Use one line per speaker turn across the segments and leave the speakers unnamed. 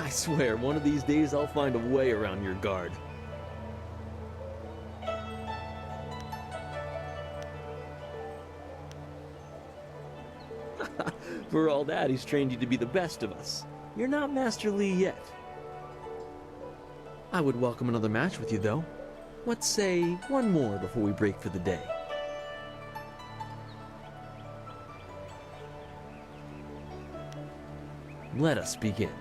I swear, one of these days I'll find a way around your guard. For all that, he's trained you to be the best of us. You're not Master Li yet. I would welcome another match with you, though. Let's say one more before we break for the day. Let us begin.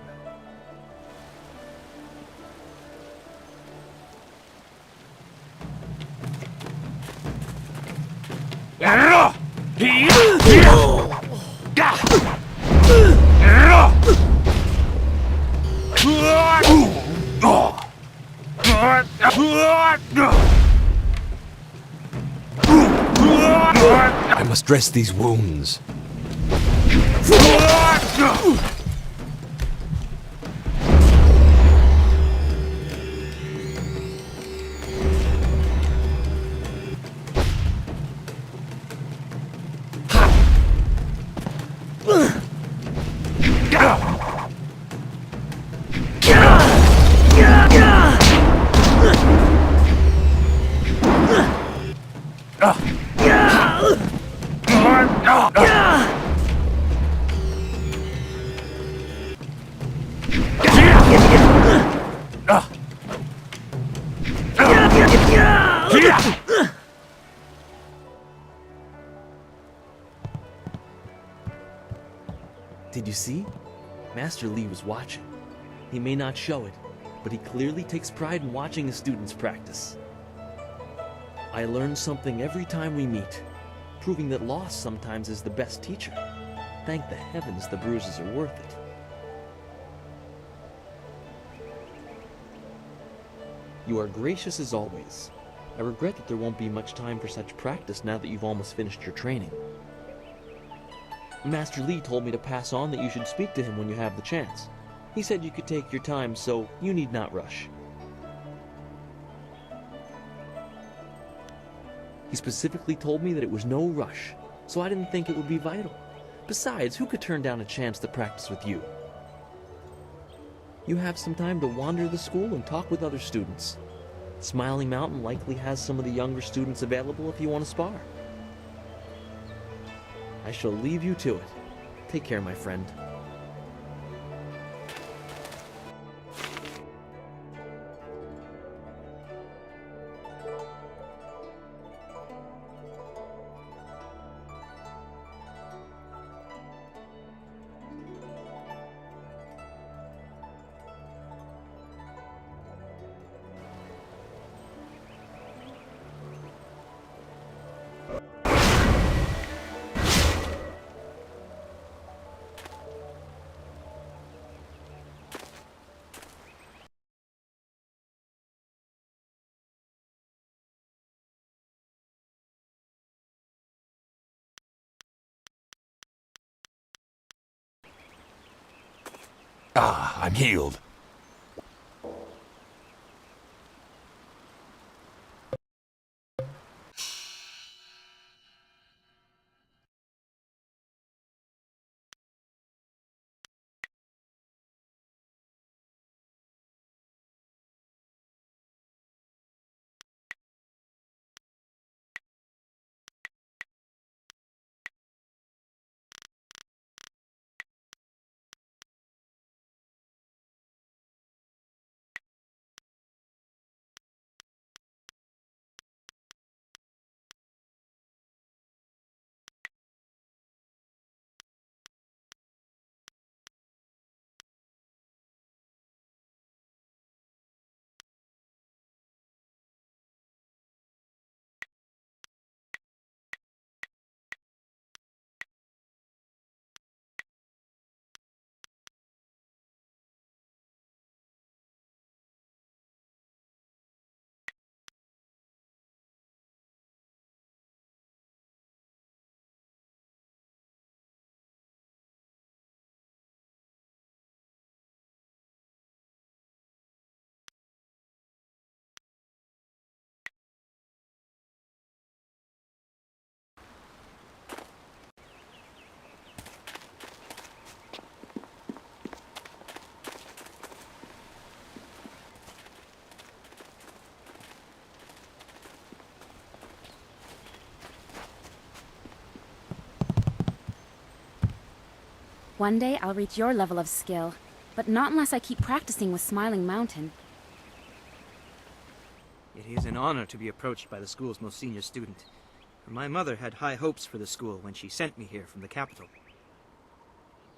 I must dress these wounds.
Did you see? Master Li was watching. He may not show it, but he clearly takes pride in watching his students practice. I learn something every time we meet, proving that loss sometimes is the best teacher. Thank the heavens the bruises are worth it. You are gracious as always. I regret that there won't be much time for such practice now that you've almost finished your training. Master Li told me to pass on that you should speak to him when you have the chance. He said you could take your time, so you need not rush. He specifically told me that it was no rush, so I didn't think it would be vital. Besides, who could turn down a chance to practice with you? You have some time to wander the school and talk with other students. Smiling Mountain likely has some of the younger students available if you want to spar. I shall leave you to it. Take care, my friend.
Ah, I'm healed.
One day I'll reach your level of skill, but not unless I keep practicing with Smiling Mountain.
It is an honor to be approached by the school's most senior student. My mother had high hopes for the school when she sent me here from the capital.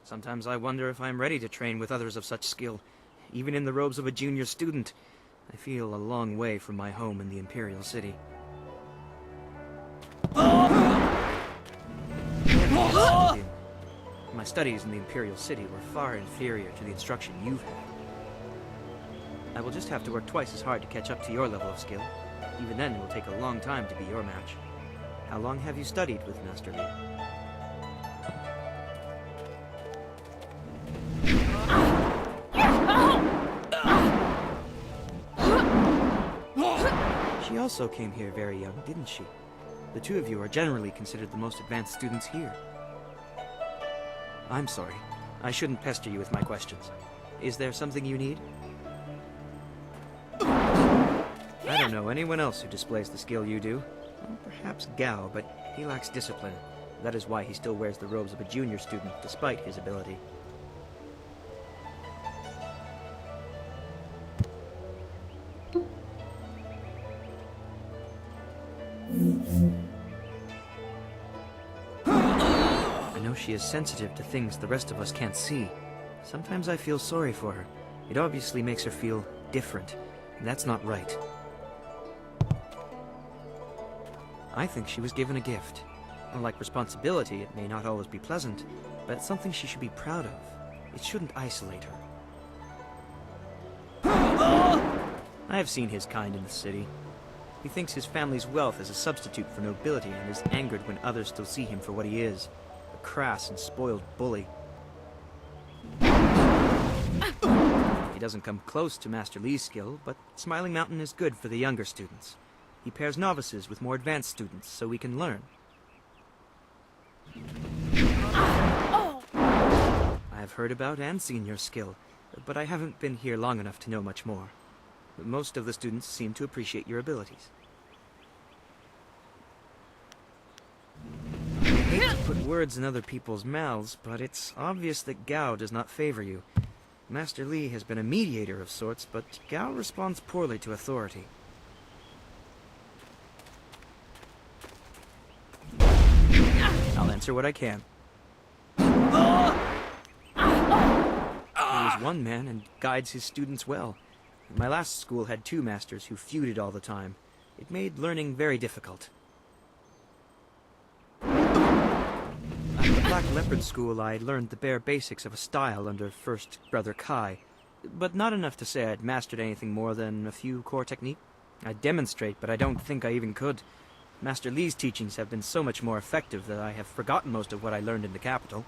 Sometimes I wonder if I'm ready to train with others of such skill. Even in the robes of a junior student, I feel a long way from my home in the Imperial City. My studies in the Imperial City were far inferior to the instruction you've had. I will just have to work twice as hard to catch up to your level of skill. Even then, it will take a long time to be your match. How long have you studied with Master Lee? She also came here very young, didn't she? The two of you are generally considered the most advanced students here. I'm sorry. I shouldn't pester you with my questions. Is there something you need? I don't know anyone else who displays the skill you do. Well, perhaps Gao, but he lacks discipline. That is why he still wears the robes of a junior student, despite his ability. I know she is sensitive to things the rest of us can't see. Sometimes I feel sorry for her. It obviously makes her feel different, and that's not right. I think she was given a gift. Unlike responsibility, it may not always be pleasant, but it's something she should be proud of. It shouldn't isolate her. I have seen his kind in the city. He thinks his family's wealth is a substitute for nobility and is angered when others still see him for what he is, a crass and spoiled bully. He doesn't come close to Master Lee's skill, but Smiling Mountain is good for the younger students. He pairs novices with more advanced students so we can learn. I have heard about and seen your skill, but I haven't been here long enough to know much more. Most of the students seem to appreciate your abilities. I hate to put words in other people's mouths, but it's obvious that Gao does not favor you. Master Lee has been a mediator of sorts, but Gao responds poorly to authority. I'll answer what I can. He is one man and guides his students well. My last school had two masters who feuded all the time. It made learning very difficult. At the Black Leopard School, I learned the bare basics of a style under first Brother Kai, but not enough to say I'd mastered anything more than a few core techniques. I'd demonstrate, but I don't think I even could. Master Lee's teachings have been so much more effective that I have forgotten most of what I learned in the capital.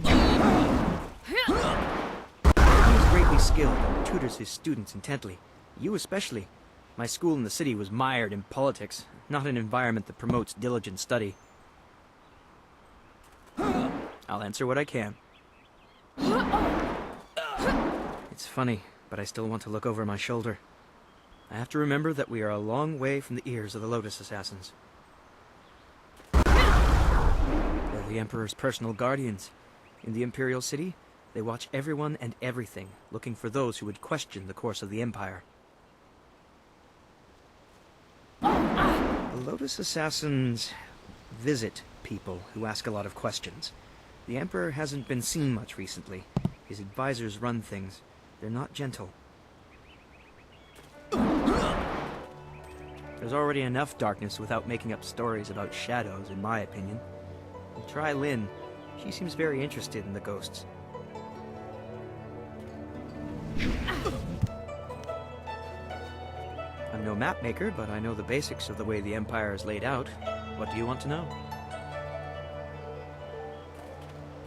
He is greatly skilled and tutors his students intently. You especially. My school in the city was mired in politics, not an environment that promotes diligent study. I'll answer what I can. It's funny, but I still want to look over my shoulder. I have to remember that we are a long way from the ears of the Lotus Assassins. They're the Emperor's personal guardians. In the Imperial City, they watch everyone and everything, looking for those who would question the course of the Empire. The Lotus Assassins visit people who ask a lot of questions. The Emperor hasn't been seen much recently. His advisors run things. They're not gentle. There's already enough darkness without making up stories about shadows, in my opinion. Try Lynn. She seems very interested in the ghosts. I'm no map maker, but I know the basics of the way the Empire is laid out. What do you want to know?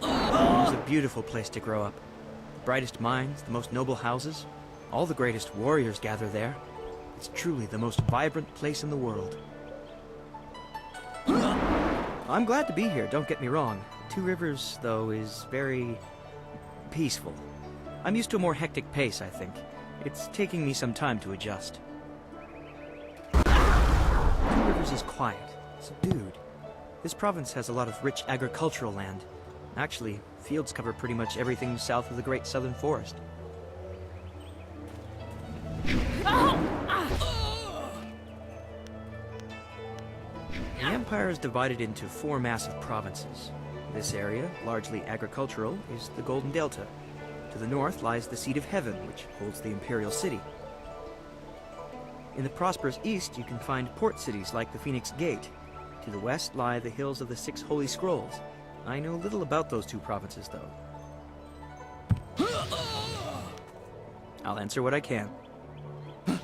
It's a beautiful place to grow up. The brightest minds, the most noble houses, all the greatest warriors gather there. It's truly the most vibrant place in the world. I'm glad to be here, don't get me wrong. Two Rivers, though, is very peaceful. I'm used to a more hectic pace, I think. It's taking me some time to adjust. Two Rivers is quiet, subdued. This province has a lot of rich agricultural land. Actually, fields cover pretty much everything south of the Great Southern Forest. The empire is divided into 4 massive provinces. This area, largely agricultural, is the Golden Delta. To the north lies the Seat of Heaven, which holds the Imperial City. In the prosperous east, you can find port cities like the Phoenix Gate. To the west lie the hills of the 6 Holy Scrolls. I know little about those 2 provinces, though. I'll answer what I can. I'm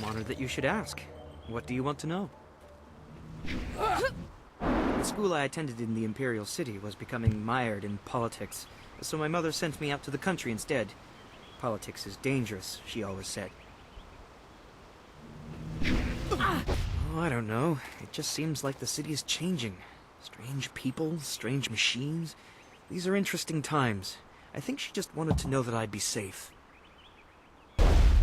honored that you should ask. What do you want to know? The school I attended in the Imperial City was becoming mired in politics, so my mother sent me out to the country instead. Politics is dangerous, she always said. Oh, I don't know. It just seems like the city is changing. Strange people, strange machines. These are interesting times. I think she just wanted to know that I'd be safe. I've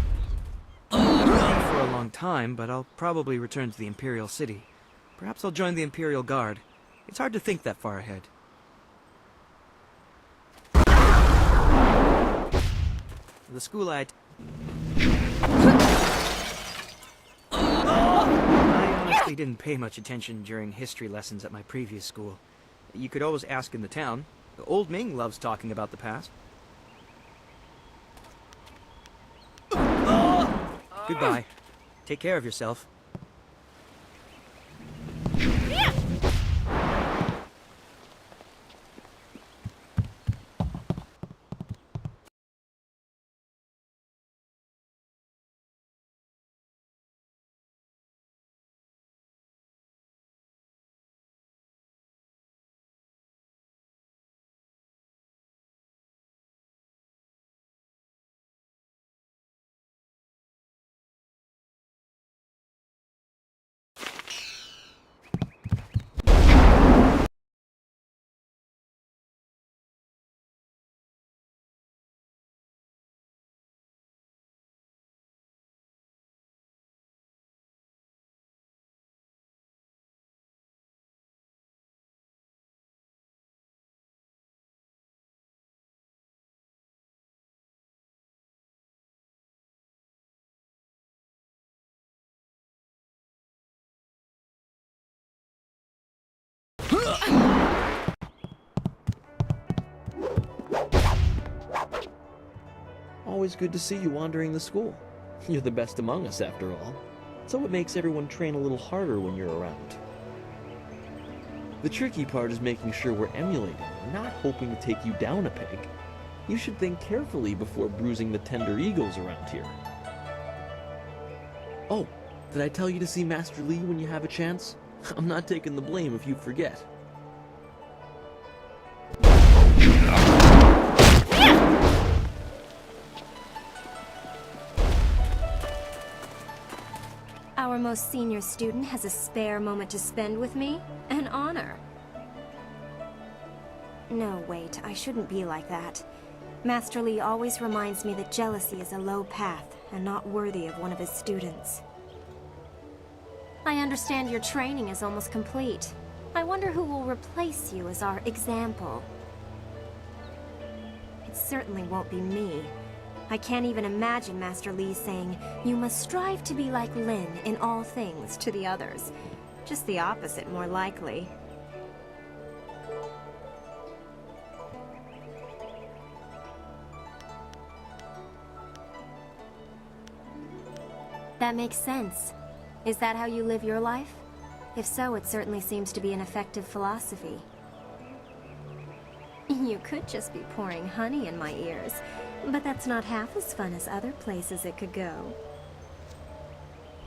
been here for a long time, but I'll probably return to the Imperial City. Perhaps I'll join the Imperial Guard. It's hard to think that far ahead. The school I honestly didn't pay much attention during history lessons at my previous school. You could always ask in the town. Old Ming loves talking about the past. Goodbye. Take care of yourself.
Always good to see you wandering the school. You're the best among us, after all. So it makes everyone train a little harder when you're around. The tricky part is making sure we're emulating, not hoping to take you down a peg. You should think carefully before bruising the tender egos around here. Oh, did I tell you to see Master Li when you have a chance? I'm not taking the blame if you forget.
Our most senior student has a spare moment to spend with me? An honor. No, wait, I shouldn't be like that. Master Li always reminds me that jealousy is a low path and not worthy of one of his students. I understand your training is almost complete. I wonder who will replace you as our example. It certainly won't be me. I can't even imagine Master Li saying, "You must strive to be like Lin in all things" to the others. Just the opposite, more likely. That makes sense. Is that how you live your life? If so, it certainly seems to be an effective philosophy. You could just be pouring honey in my ears, but that's not half as fun as other places it could go.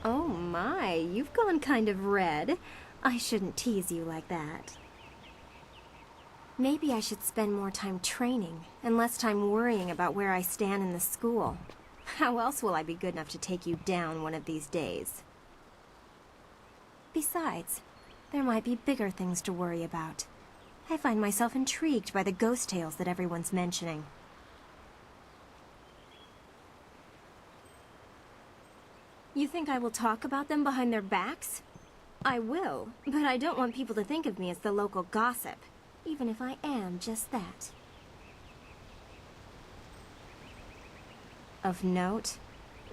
Oh my, you've gone kind of red. I shouldn't tease you like that. Maybe I should spend more time training and less time worrying about where I stand in the school. How else will I be good enough to take you down one of these days? Besides, there might be bigger things to worry about. I find myself intrigued by the ghost tales that everyone's mentioning. You think I will talk about them behind their backs? I will, but I don't want people to think of me as the local gossip, even if I am just that. Of note?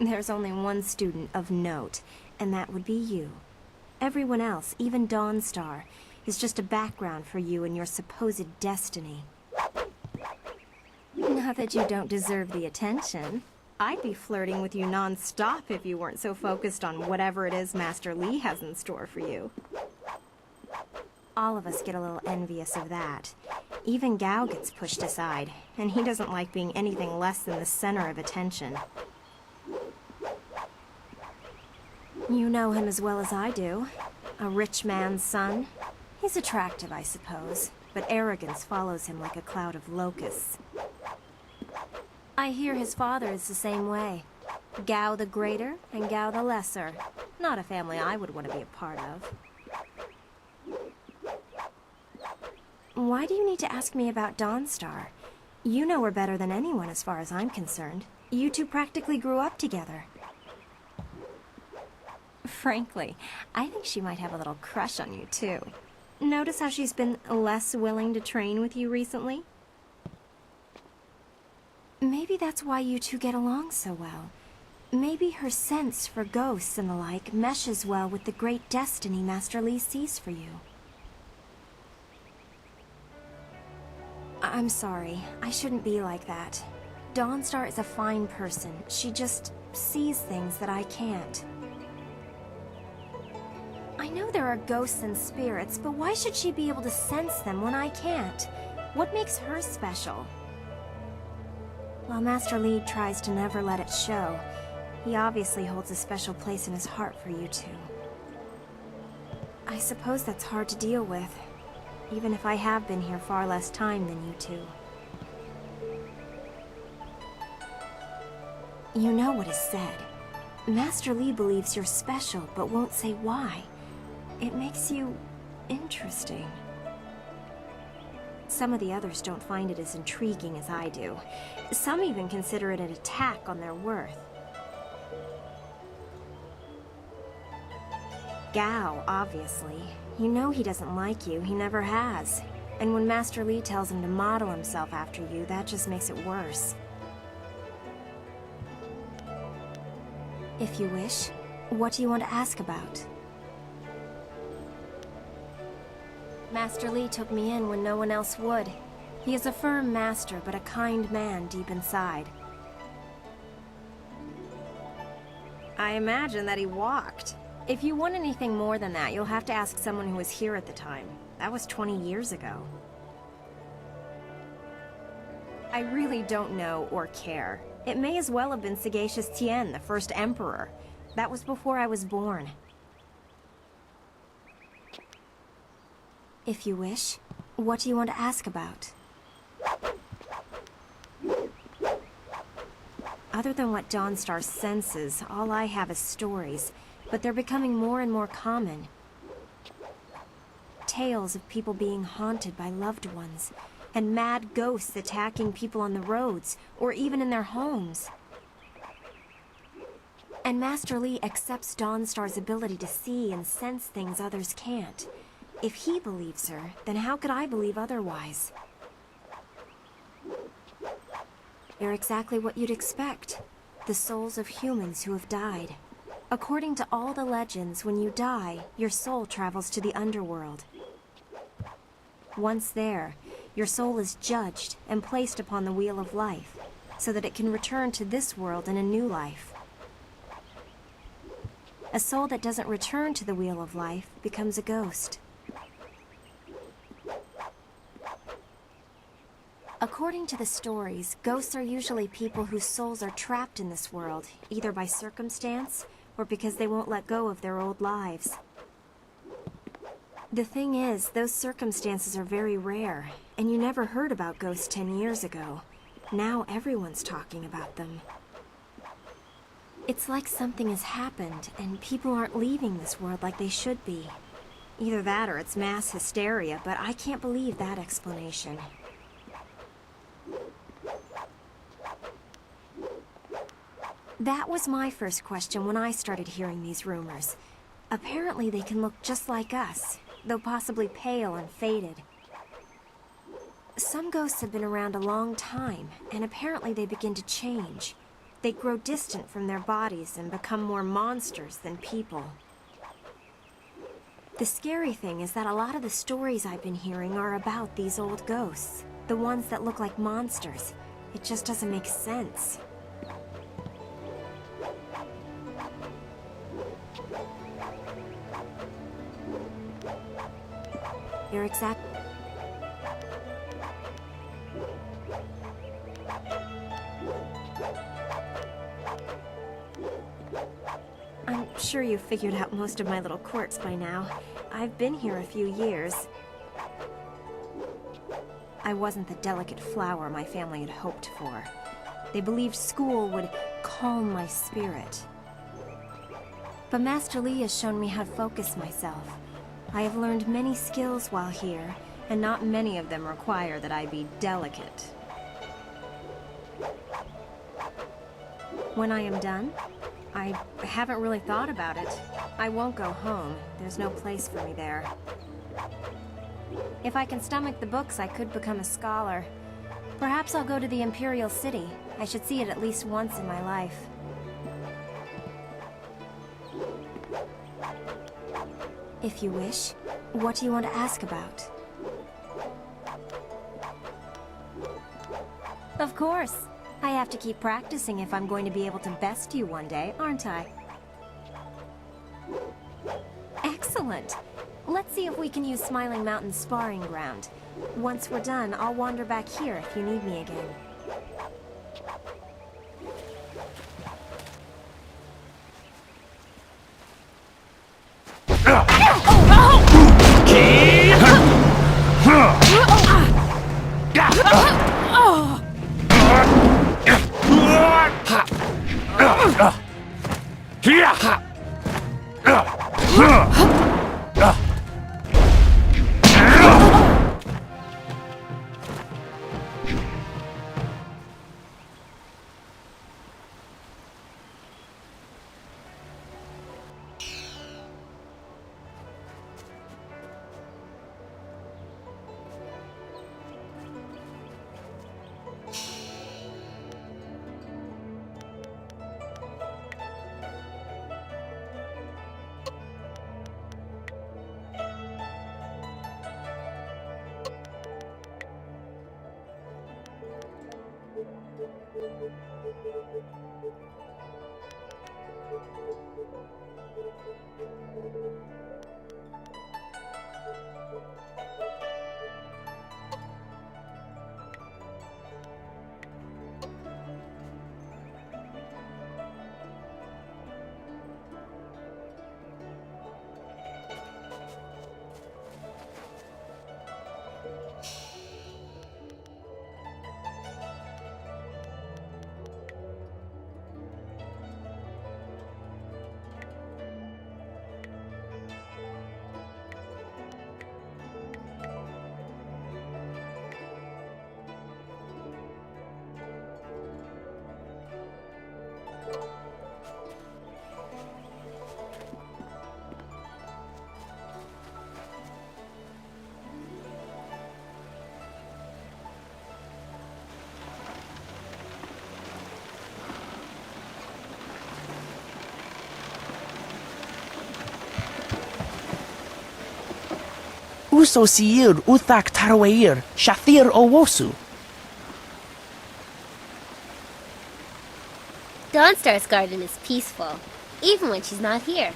There's only one student of note, and that would be you. Everyone else, even Dawnstar, is just a background for you and your supposed destiny. Not that you don't deserve the attention. I'd be flirting with you non-stop if you weren't so focused on whatever it is Master Li has in store for you. All of us get a little envious of that. Even Gao gets pushed aside, and he doesn't like being anything less than the center of attention. You know him as well as I do. A rich man's son. He's attractive, I suppose, but arrogance follows him like a cloud of locusts. I hear his father is the same way. Gao the Greater and Gao the Lesser. Not a family I would want to be a part of. Why do you need to ask me about Dawnstar? You know her better than anyone as far as I'm concerned. You two practically grew up together. Frankly, I think she might have a little crush on you too. Notice how she's been less willing to train with you recently? Maybe that's why you two get along so well. Maybe her sense for ghosts and the like meshes well with the great destiny Master Li sees for you. I'm sorry. I shouldn't be like that. Dawnstar is a fine person. She just sees things that I can't. I know there are ghosts and spirits, but why should she be able to sense them when I can't? What makes her special? While Master Li tries to never let it show, he obviously holds a special place in his heart for you two. I suppose that's hard to deal with, even if I have been here far less time than you two. You know what is said. Master Li believes you're special, but won't say why. It makes you interesting. Some of the others don't find it as intriguing as I do. Some even consider it an attack on their worth. Gao, obviously. You know he doesn't like you, he never has. And when Master Li tells him to model himself after you, that just makes it worse. If you wish, what do you want to ask about? Master Li took me in when no one else would. He is a firm master, but a kind man deep inside. I imagine that he walked. If you want anything more than that, you'll have to ask someone who was here at the time. That was 20 years ago. I really don't know or care. It may as well have been Sagacious Tien, the first emperor. That was before I was born. If you wish, what do you want to ask about? Other than what Dawnstar senses, all I have is stories, but they're becoming more and more common. Tales of people being haunted by loved ones, and mad ghosts attacking people on the roads, or even in their homes. And Master Li accepts Dawnstar's ability to see and sense things others can't. If he believes her, then how could I believe otherwise? You're exactly what you'd expect. The souls of humans who have died. According to all the legends, when you die, your soul travels to the underworld. Once there, your soul is judged and placed upon the wheel of life, so that it can return to this world in a new life. A soul that doesn't return to the wheel of life becomes a ghost. According to the stories, ghosts are usually people whose souls are trapped in this world, either by circumstance or because they won't let go of their old lives. The thing is, those circumstances are very rare, and you never heard about ghosts 10 years ago. Now everyone's talking about them. It's like something has happened, and people aren't leaving this world like they should be. Either that or it's mass hysteria, but I can't believe that explanation. That was my first question when I started hearing these rumors. Apparently they can look just like us, though possibly pale and faded. Some ghosts have been around a long time, and apparently they begin to change. They grow distant from their bodies and become more monsters than people. The scary thing is that a lot of the stories I've been hearing are about these old ghosts. The ones that look like monsters. It just doesn't make sense. You're exact. I'm sure you've figured out most of my little quirks by now. I've been here a few years. I wasn't the delicate flower my family had hoped for. They believed school would calm my spirit. But Master Li has shown me how to focus myself. I have learned many skills while here, and not many of them require that I be delicate. When I am done, I haven't really thought about it. I won't go home. There's no place for me there. If I can stomach the books, I could become a scholar. Perhaps I'll go to the Imperial City. I should see it at least once in my life. If you wish. What do you want to ask about? Of course. I have to keep practicing if I'm going to be able to best you one day, aren't I? Excellent. Let's see if we can use Smiling Mountain's sparring ground. Once we're done, I'll wander back here if you need me again.
Uso siir uthak tarwair, shathir owosu.
Dawnstar's garden is peaceful, even when she's not here.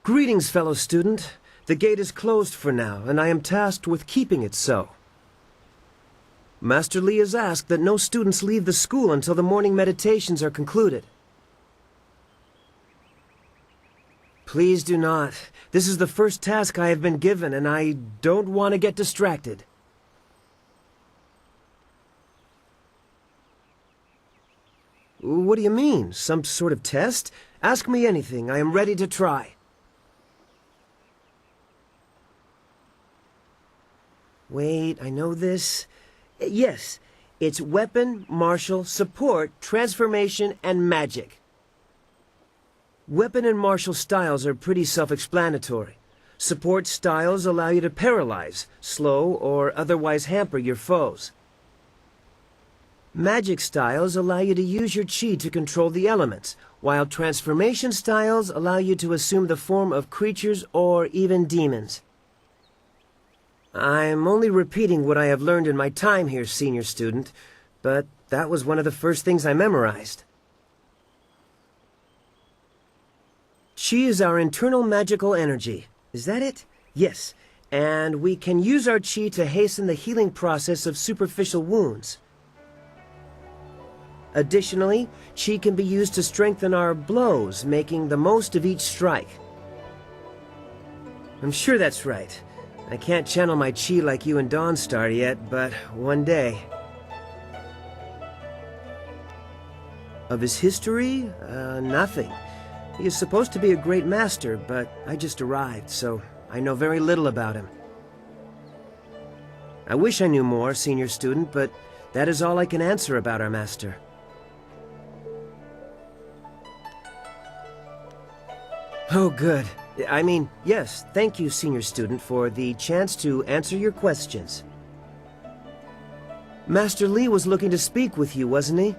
Greetings, fellow student. The gate is closed for now, and I am tasked with keeping it so. Master Li has asked that no students leave the school until the morning meditations are concluded. Please do not. This is the first task I have been given, and I don't want to get distracted. What do you mean? Some sort of test? Ask me anything. I am ready to try. Wait, I know this. Yes, it's weapon, martial, support, transformation, and magic. Weapon and martial styles are pretty self-explanatory. Support styles allow you to paralyze, slow, or otherwise hamper your foes. Magic styles allow you to use your chi to control the elements, while transformation styles allow you to assume the form of creatures or even demons. I'm only repeating what I have learned in my time here, senior student, but that was one of the first things I memorized. Chi is our internal magical energy. Is that it? Yes, and we can use our chi to hasten the healing process of superficial wounds. Additionally, chi can be used to strengthen our blows, making the most of each strike. I'm sure that's right. I can't channel my chi like you and Dawnstar yet, but one day. Of his history? Nothing. He is supposed to be a great master, but I just arrived, so I know very little about him. I wish I knew more, senior student, but that is all I can answer about our master. Oh, good. I mean, yes, thank you, senior student, for the chance to answer your questions. Master Li was looking to speak with you, wasn't he?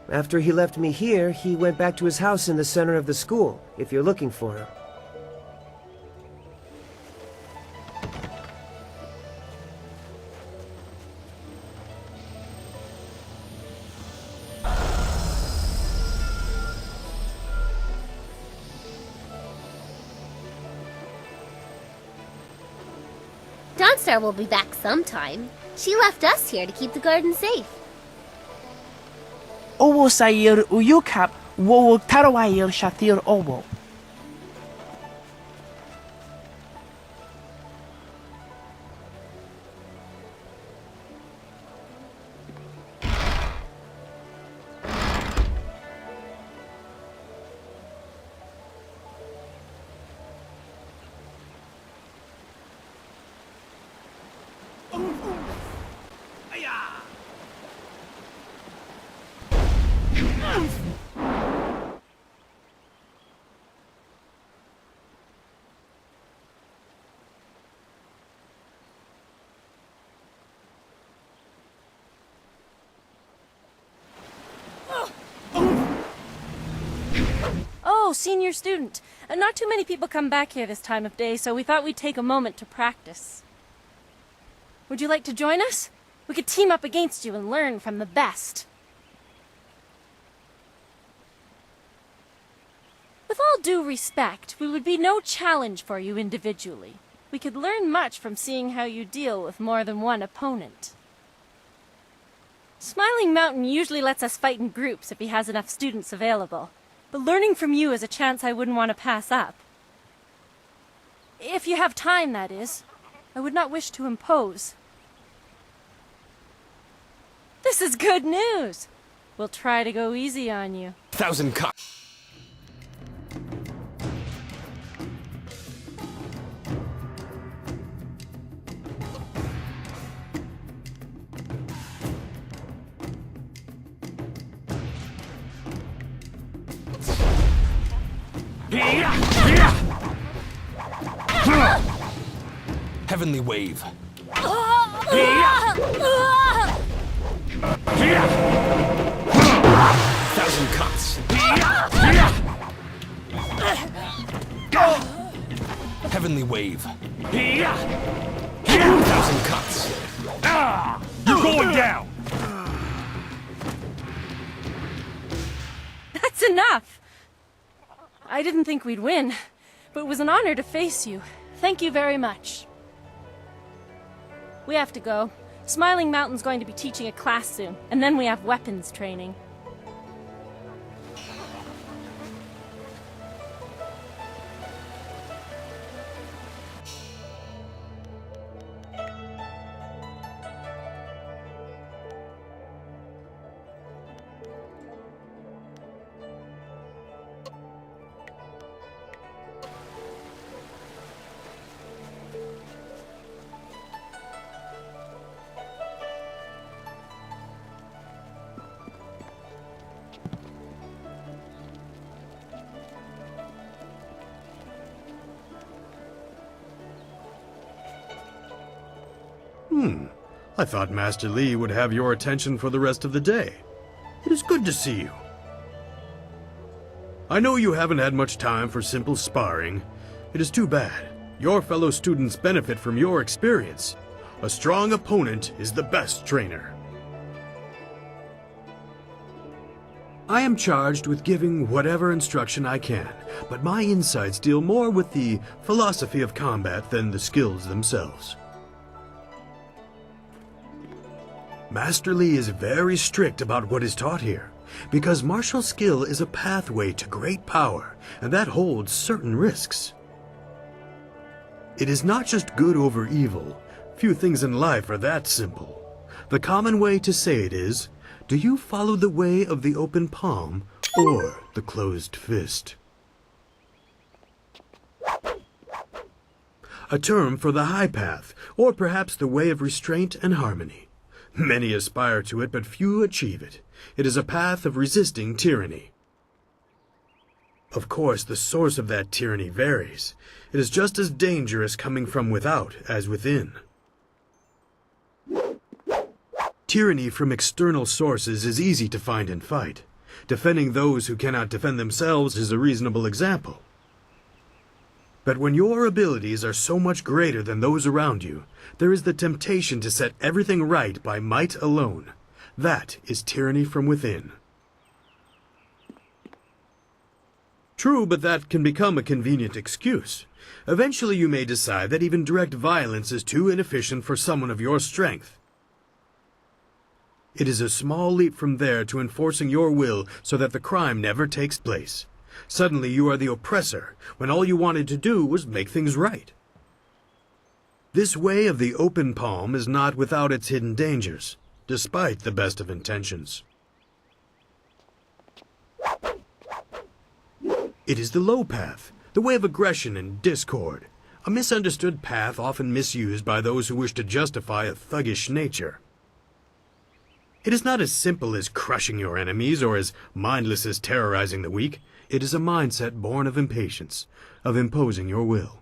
After he left me here, he went back to his house in the center of the school, if you're looking for him.
Dawnstar will be back sometime. She left us here to keep the garden safe.
Owo Sair Uyukap Wo Tarawair Shathir Owo.
Oh, senior student. Not too many people come back here this time of day, so we thought we'd take a moment to practice. Would you like to join us? We could team up against you and learn from the best. With all due respect, we would be no challenge for you individually. We could learn much from seeing how you deal with more than one opponent. Smiling Mountain usually lets us fight in groups if he has enough students available. But learning from you is a chance I wouldn't want to pass up. If you have time, that is. I would not wish to impose. This is good news! We'll try to go easy on you.
1,000 cuts. Heavenly Wave. 1,000 cuts. Heavenly Wave. 1,000 cuts. You're going down!
That's enough! I didn't think we'd win, but it was an honor to face you. Thank you very much. We have to go. Smiling Mountain's going to be teaching a class soon, and then we have weapons training.
I thought Master Li would have your attention for the rest of the day. It is good to see you. I know you haven't had much time for simple sparring. It is too bad. Your fellow students benefit from your experience. A strong opponent is the best trainer. I am charged with giving whatever instruction I can, but my insights deal more with the philosophy of combat than the skills themselves. Master Li is very strict about what is taught here, because martial skill is a pathway to great power, and that holds certain risks. It is not just good over evil. Few things in life are that simple. The common way to say it is, do you follow the way of the open palm or the closed fist? A term for the high path, or perhaps the way of restraint and harmony. Many aspire to it, but few achieve it. It is a path of resisting tyranny. Of course, the source of that tyranny varies. It is just as dangerous coming from without as within. Tyranny from external sources is easy to find and fight. Defending those who cannot defend themselves is a reasonable example. But when your abilities are so much greater than those around you, there is the temptation to set everything right by might alone. That is tyranny from within. True, but that can become a convenient excuse. Eventually you may decide that even direct violence is too inefficient for someone of your strength. It is a small leap from there to enforcing your will so that the crime never takes place. Suddenly you are the oppressor, when all you wanted to do was make things right. This way of the open palm is not without its hidden dangers, despite the best of intentions. It is the low path, the way of aggression and discord, a misunderstood path often misused by those who wish to justify a thuggish nature. It is not as simple as crushing your enemies or as mindless as terrorizing the weak. It is a mindset born of impatience, of imposing your will.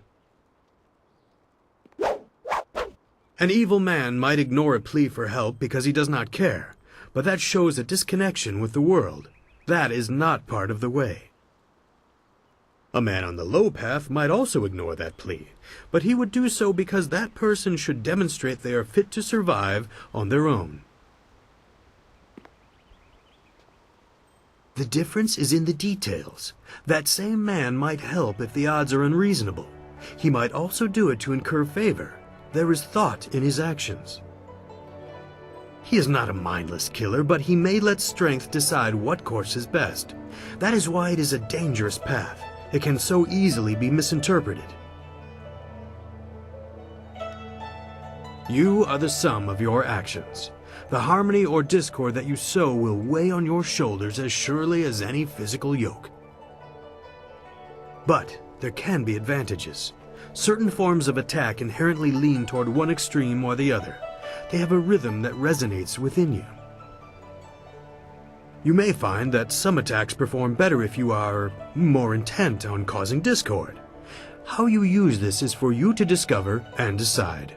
An evil man might ignore a plea for help because he does not care, but that shows a disconnection with the world. That is not part of the way. A man on the low path might also ignore that plea, but he would do so because that person should demonstrate they are fit to survive on their own. The difference is in the details. That same man might help if the odds are unreasonable. He might also do it to incur favor. There is thought in his actions. He is not a mindless killer, but he may let strength decide what course is best. That is why it is a dangerous path. It can so easily be misinterpreted. You are the sum of your actions. The harmony or discord that you sow will weigh on your shoulders as surely as any physical yoke. But there can be advantages. Certain forms of attack inherently lean toward one extreme or the other. They have a rhythm that resonates within you. You may find that some attacks perform better if you are more intent on causing discord. How you use this is for you to discover and decide.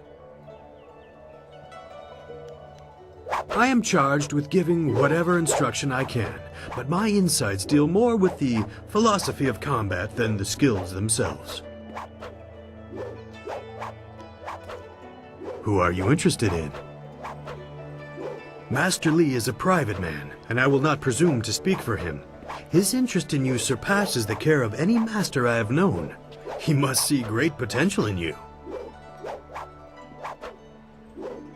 I am charged with giving whatever instruction I can, but my insights deal more with the philosophy of combat than the skills themselves. Who are you interested in? Master Li is a private man, and I will not presume to speak for him. His interest in you surpasses the care of any master I have known. He must see great potential in you.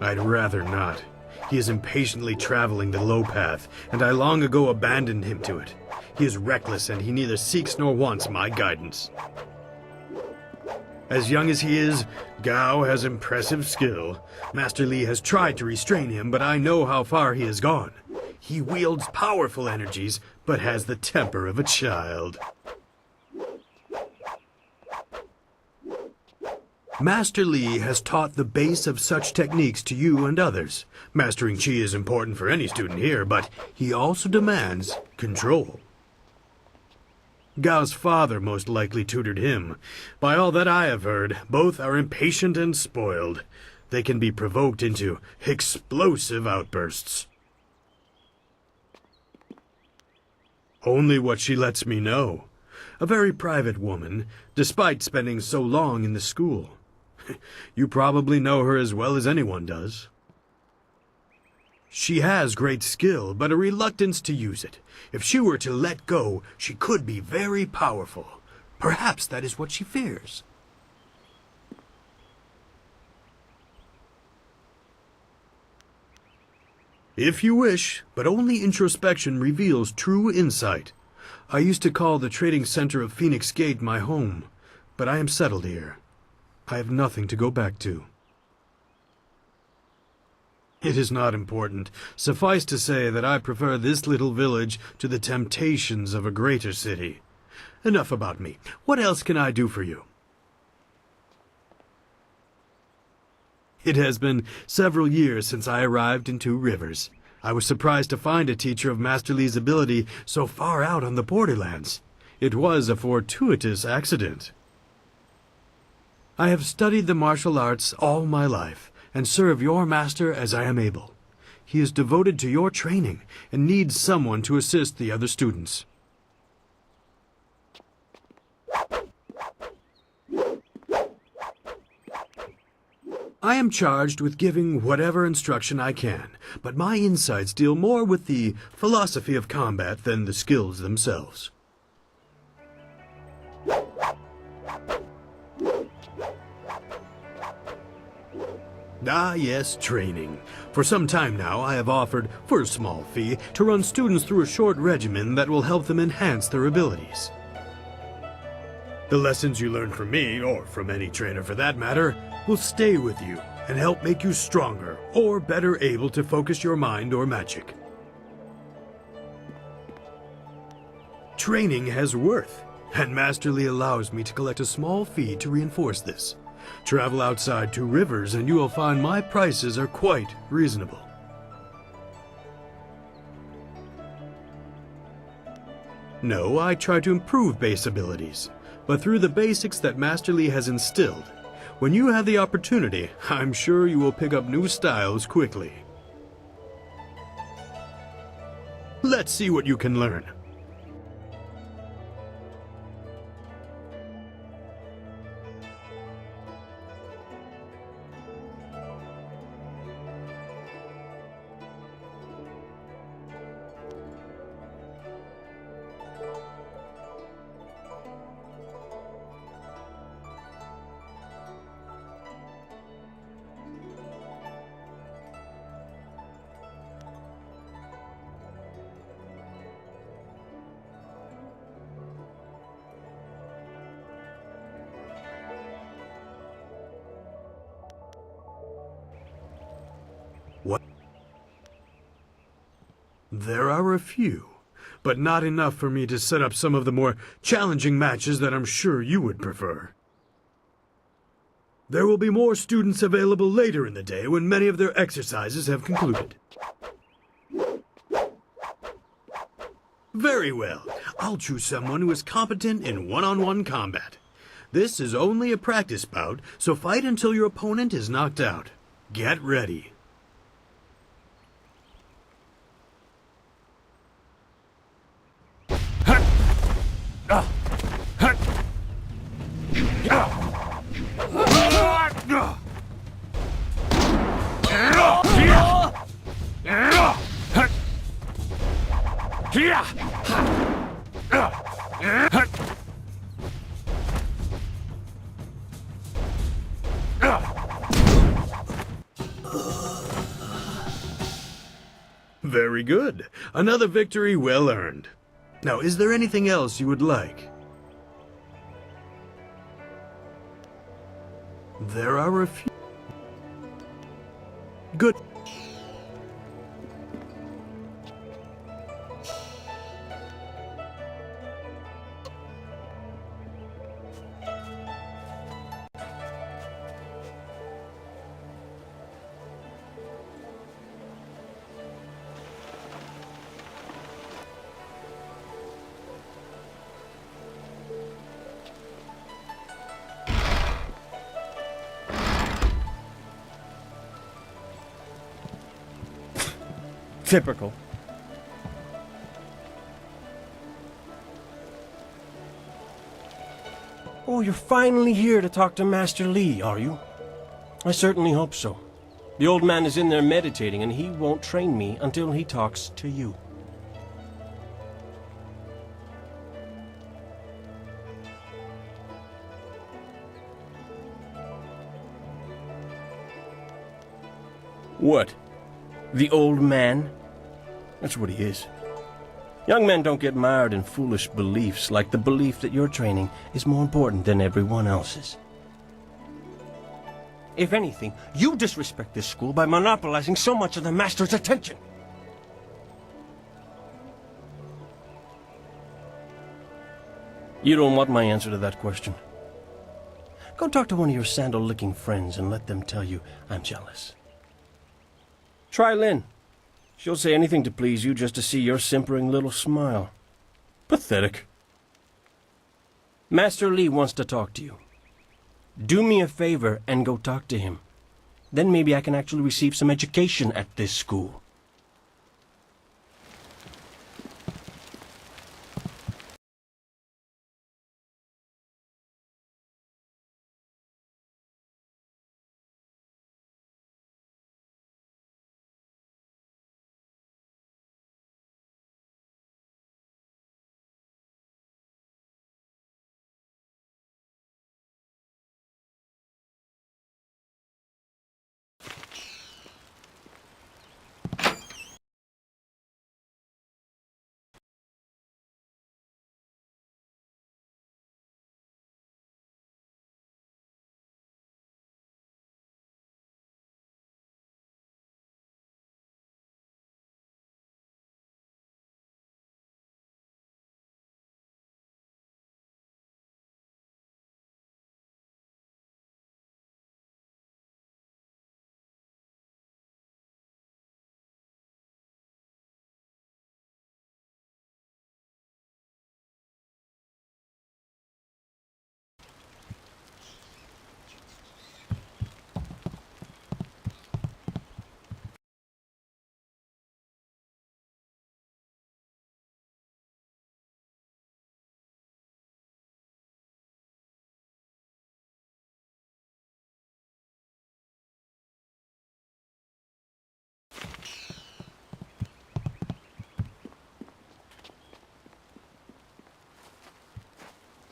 I'd rather not. He is impatiently traveling the low path, and I long ago abandoned him to it. He is reckless, and he neither seeks nor wants my guidance. As young as he is, Gao has impressive skill. Master Li has tried to restrain him, but I know how far he has gone. He wields powerful energies, but has the temper of a child. Master Li has taught the base of such techniques to you and others. Mastering Qi is important for any student here, but he also demands control. Gao's father most likely tutored him. By all that I have heard, both are impatient and spoiled. They can be provoked into explosive outbursts. Only what she lets me know. A very private woman, despite spending so long in the school. You probably know her as well as anyone does. She has great skill, but a reluctance to use it. If she were to let go, she could be very powerful. Perhaps that is what she fears. If you wish, but only introspection reveals true insight. I used to call the trading center of Phoenix Gate my home, but I am settled here. I have nothing to go back to. It is not important. Suffice to say that I prefer this little village to the temptations of a greater city. Enough about me. What else can I do for you? It has been several years since I arrived in Two Rivers. I was surprised to find a teacher of Master Li's ability so far out on the borderlands. It was a fortuitous accident. I have studied the martial arts all my life, and serve your master as I am able. He is devoted to your training, and needs someone to assist the other students. I am charged with giving whatever instruction I can, but my insights deal more with the philosophy of combat than the skills themselves. Ah, yes, training. For some time now, I have offered, for a small fee, to run students through a short regimen that will help them enhance their abilities. The lessons you learn from me, or from any trainer for that matter, will stay with you and help make you stronger or better able to focus your mind or magic. Training has worth, and Master Li allows me to collect a small fee to reinforce this. Travel outside Two Rivers and you will find my prices are quite reasonable. No, I try to improve base abilities, but through the basics that Master Li has instilled. When you have the opportunity, I'm sure you will pick up new styles quickly. Let's see what you can learn. What? There are a few, but not enough for me to set up some of the more challenging matches that I'm sure you would prefer. There will be more students available later in the day when many of their exercises have concluded. Very well. I'll choose someone who is competent in one-on-one combat. This is only a practice bout, so fight until your opponent is knocked out. Get ready. Very good. Another victory well earned. Now, is there anything else you would like? There are a few... Good.
Typical.
Oh, you're finally here to talk to Master Li, are you? I certainly hope so. The old man is in there meditating, and he won't train me until he talks to you. What? The old man? That's what he is. Young men don't get mired in foolish beliefs like the belief that your training is more important than everyone else's. If anything, you disrespect this school by monopolizing so much of the master's attention. You don't want my answer to that question. Go talk to one of your sandal-licking friends and let them tell you I'm jealous. Try Lynn. She'll say anything to please you just to see your simpering little smile. Pathetic. Master Li wants to talk to you. Do me a favor and go talk to him. Then maybe I can actually receive some education at this school.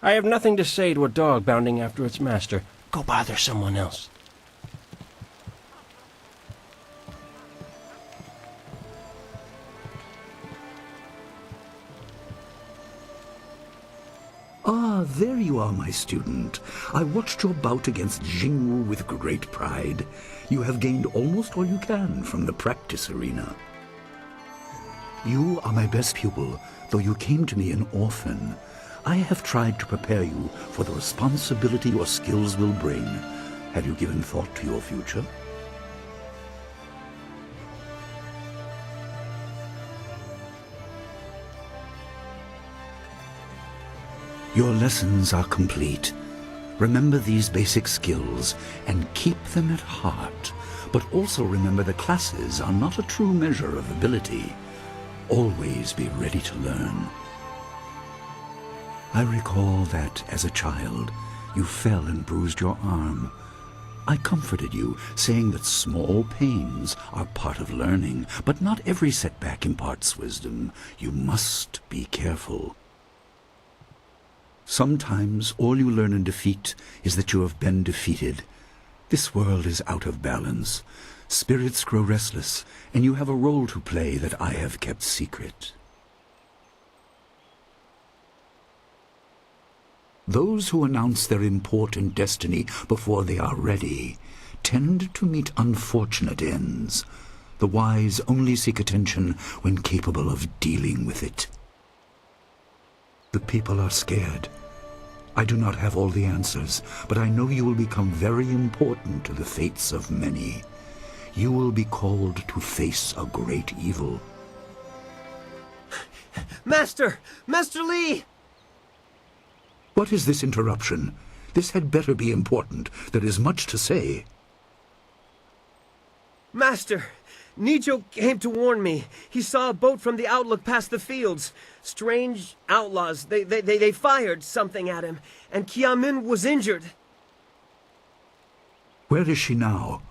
I have nothing to say to a dog bounding after its master. Go bother someone else.
Ah, there you are, my student. I watched your bout against Jingwu with great pride. You have gained almost all you can from the practice arena. You are my best pupil, though you came to me an orphan. I have tried to prepare you for the responsibility your skills will bring. Have you given thought to your future? Your lessons are complete. Remember these basic skills and keep them at heart. But also remember the classes are not a true measure of ability. Always be ready to learn. I recall that, as a child, you fell and bruised your arm. I comforted you, saying that small pains are part of learning, but not every setback imparts wisdom. You must be careful. Sometimes all you learn in defeat is that you have been defeated. This world is out of balance. Spirits grow restless, and you have a role to play that I have kept secret. Those who announce their important destiny before they are ready tend to meet unfortunate ends. The wise only seek attention when capable of dealing with it. The people are scared. I do not have all the answers, but I know you will become very important to the fates of many. You will be called to face a great evil.
Master! Master Li!
What is this interruption? This had better be important. There is much to say.
Master! Nijo came to warn me. He saw a boat from the outlook past the fields. Strange outlaws. They fired something at him, and Kiamin was injured.
Where is she now?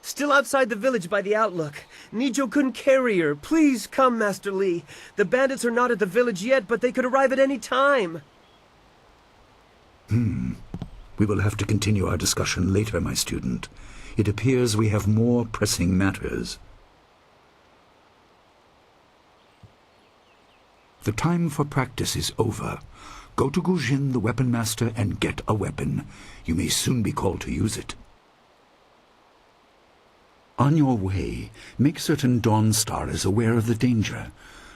Still outside the village by the outlook. Nijo couldn't carry her. Please come, Master Li. The bandits are not at the village yet, but they could arrive at any time.
We will have to continue our discussion later, my student. It appears we have more pressing matters. The time for practice is over. Go to Gujin, the weapon master, and get a weapon. You may soon be called to use it. On your way, make certain Dawnstar is aware of the danger.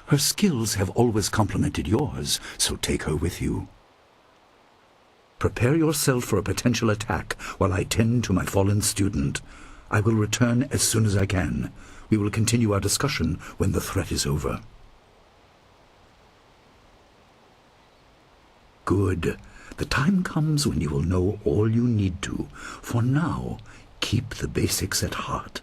Her skills have always complemented yours, so take her with you. Prepare yourself for a potential attack while I tend to my fallen student. I will return as soon as I can. We will continue our discussion when the threat is over. Good. The time comes when you will know all you need to. For now, keep the basics at heart.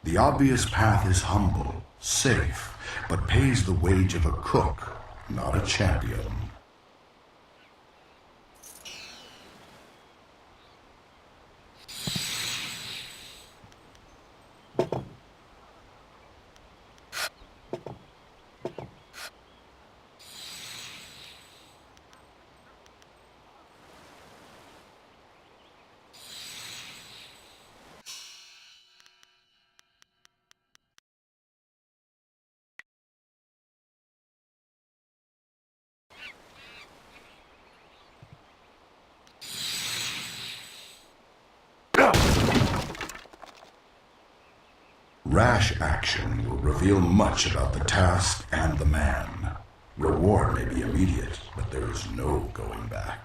The obvious path is humble, safe, but pays the wage of a cook, not a champion. Rash action will reveal much about the task and the man. Reward may be immediate, but there is no going back.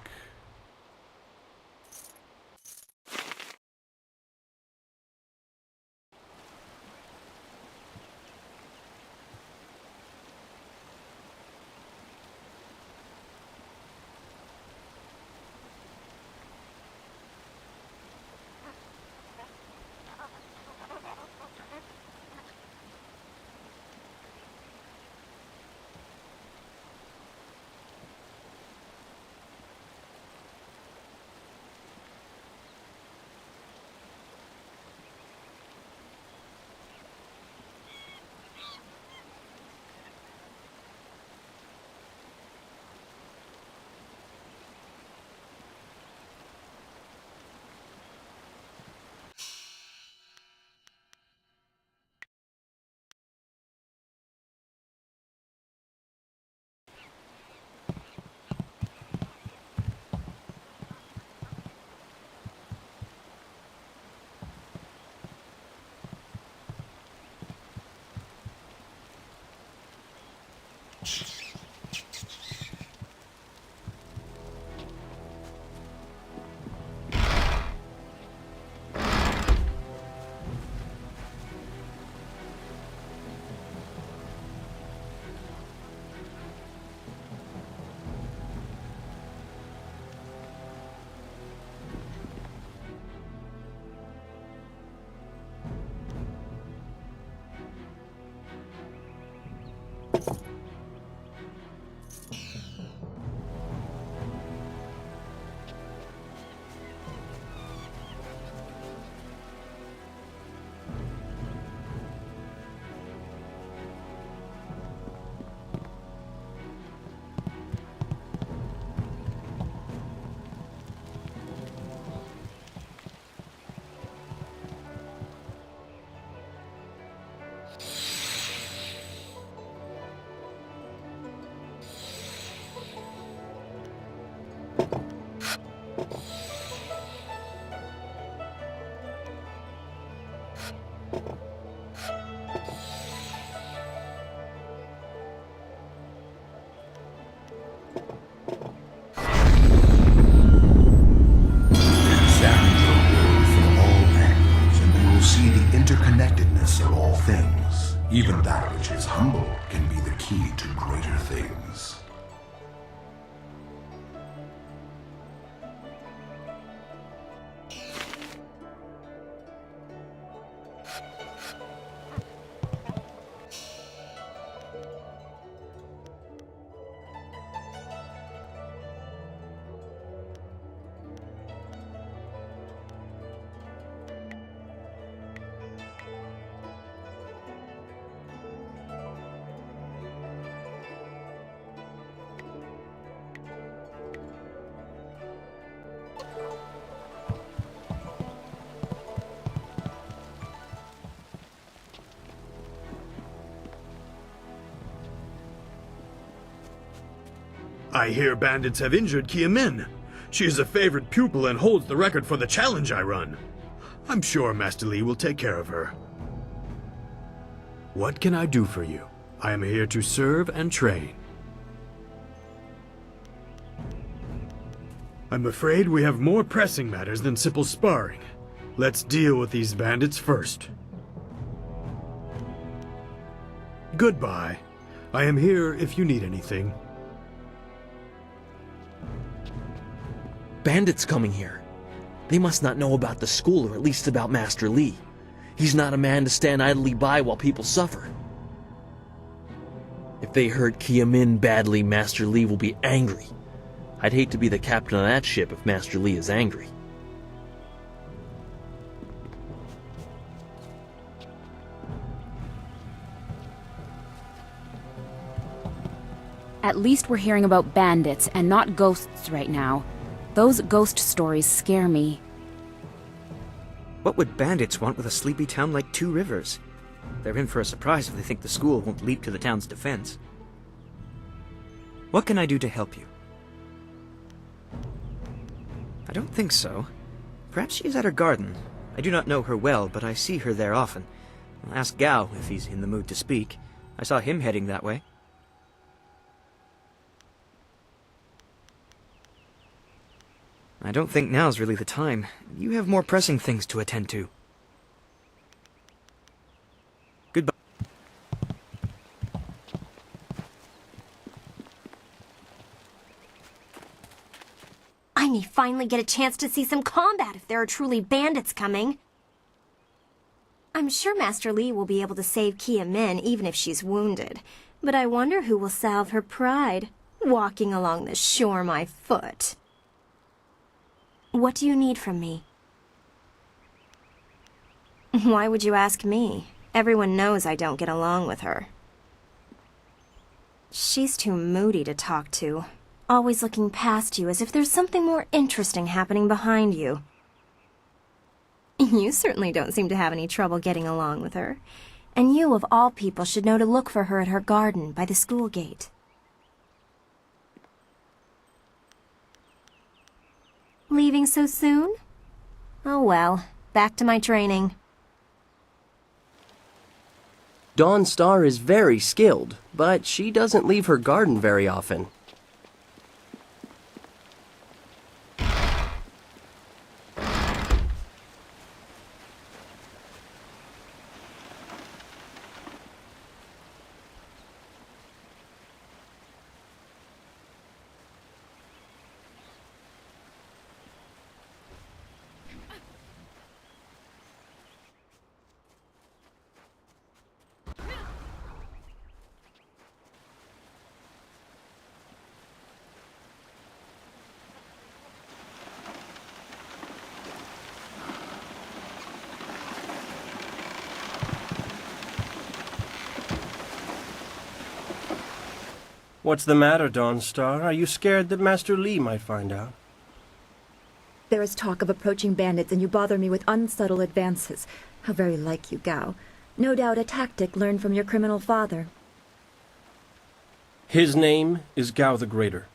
Examine your world from all angles, and you will see the interconnectedness of all things. Even that which is humble can be the key to greater things.
I hear bandits have injured Kia Min. She is a favorite pupil and holds the record for the challenge I run. I'm sure Master Li will take care of her. What can I do for you? I am here to serve and train. I'm afraid we have more pressing matters than simple sparring. Let's deal with these bandits first. Goodbye. I am here if you need anything.
Bandits coming here. They must not know about the school, or at least about Master Li. He's not a man to stand idly by while people suffer. If they hurt Kia Min badly, Master Li will be angry. I'd hate to be the captain of that ship if Master Li is angry.
At least we're hearing about bandits and not ghosts right now. Those ghost stories scare me.
What would bandits want with a sleepy town like Two Rivers? They're in for a surprise if they think the school won't leap to the town's defense. What can I do to help you? I don't think so. Perhaps she is at her garden. I do not know her well, but I see her there often. I'll ask Gao if he's in the mood to speak. I saw him heading that way. I don't think now's really the time. You have more pressing things to attend to. Goodbye.
I may finally get a chance to see some combat if there are truly bandits coming. I'm sure Master Li will be able to save Kia Min even if she's wounded. But I wonder who will salve her pride, walking along the shore my foot. What do you need from me? Why would you ask me? Everyone knows I don't get along with her. She's too moody to talk to, always looking past you as if there's something more interesting happening behind you. You certainly don't seem to have any trouble getting along with her. And you, of all people, should know to look for her at her garden by the school gate. Leaving so soon? Oh well, back to my training.
Dawnstar is very skilled, but she doesn't leave her garden very often.
What's the matter, Dawnstar? Are you scared that Master Li might find out?
There is talk of approaching bandits, and you bother me with unsubtle advances. How very like you, Gao. No doubt a tactic learned from your criminal father.
His name is Gao the Greater,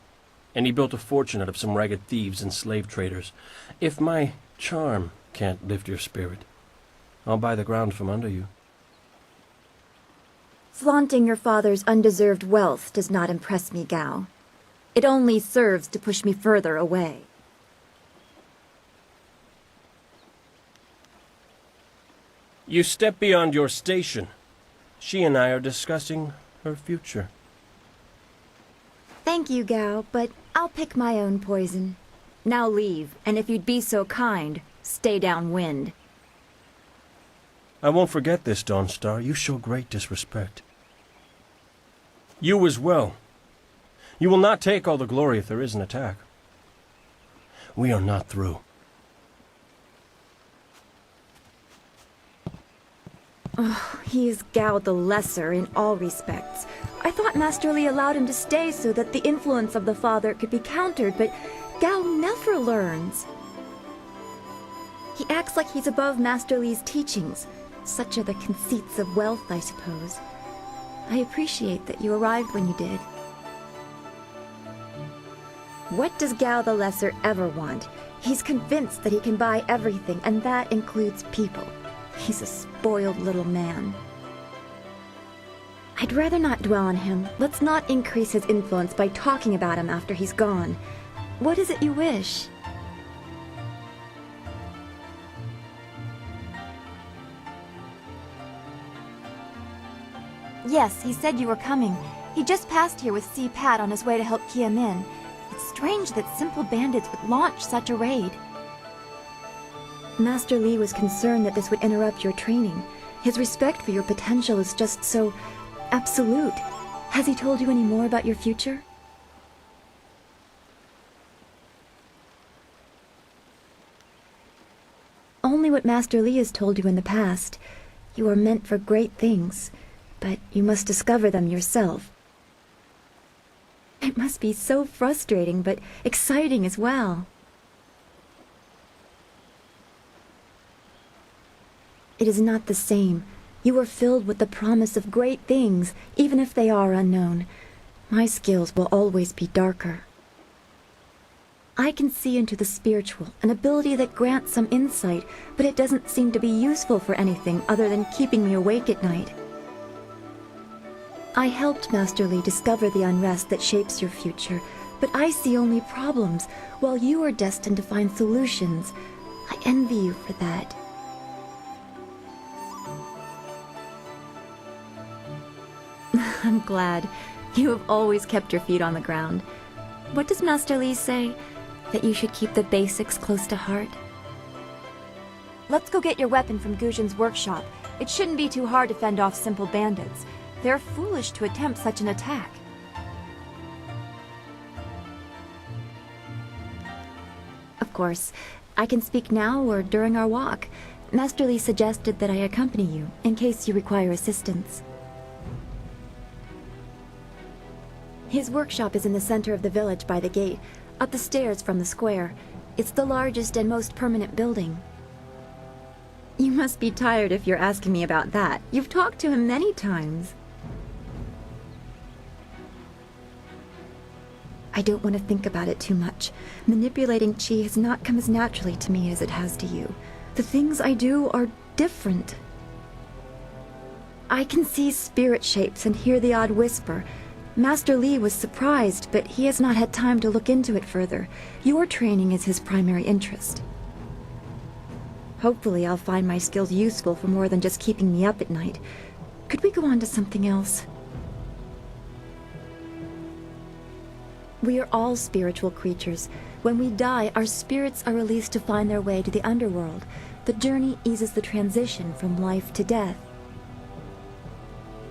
and he built a fortune out of some ragged thieves and slave traders. If my charm can't lift your spirit, I'll buy the ground from under you.
Flaunting your father's undeserved wealth does not impress me, Gao. It only serves to push me further away.
You step beyond your station. She and I are discussing her future.
Thank you, Gao, but I'll pick my own poison. Now leave, and if you'd be so kind, stay downwind.
I won't forget this, Dawnstar. You show great disrespect. You as well. You will not take all the glory if there is an attack. We are not through.
Oh, he is Gao the Lesser in all respects. I thought Master Li allowed him to stay so that the influence of the father could be countered, but Gao never learns. He acts like he's above Master Li's teachings. Such are the conceits of wealth, I suppose. I appreciate that you arrived when you did. What does Gao the Lesser ever want? He's convinced that he can buy everything, and that includes people. He's a spoiled little man. I'd rather not dwell on him. Let's not increase his influence by talking about him after he's gone. What is it you wish? Yes, he said you were coming. He just passed here with Si Pat on his way to help Kia Min. It's strange that simple bandits would launch such a raid. Master Li was concerned that this would interrupt your training. His respect for your potential is just so absolute. Has he told you any more about your future? Only what Master Li has told you in the past. You are meant for great things, but you must discover them yourself. It must be so frustrating, but exciting as well. It is not the same. You are filled with the promise of great things, even if they are unknown. My skills will always be darker. I can see into the spiritual, an ability that grants some insight, but it doesn't seem to be useful for anything other than keeping me awake at night. I helped Master Li discover the unrest that shapes your future, but I see only problems, while you are destined to find solutions. I envy you for that. I'm glad. You have always kept your feet on the ground. What does Master Li say? That you should keep the basics close to heart? Let's go get your weapon from Guzhen's workshop. It shouldn't be too hard to fend off simple bandits. They're foolish to attempt such an attack. Of course, I can speak now or during our walk. Master Li suggested that I accompany you, in case you require assistance. His workshop is in the center of the village by the gate, up the stairs from the square. It's the largest and most permanent building. You must be tired if you're asking me about that. You've talked to him many times. I don't want to think about it too much. Manipulating Qi has not come as naturally to me as it has to you. The things I do are different. I can see spirit shapes and hear the odd whisper. Master Li was surprised, but he has not had time to look into it further. Your training is his primary interest. Hopefully I'll find my skills useful for more than just keeping me up at night. Could we go on to something else? We are all spiritual creatures. When we die, our spirits are released to find their way to the underworld. The journey eases the transition from life to death.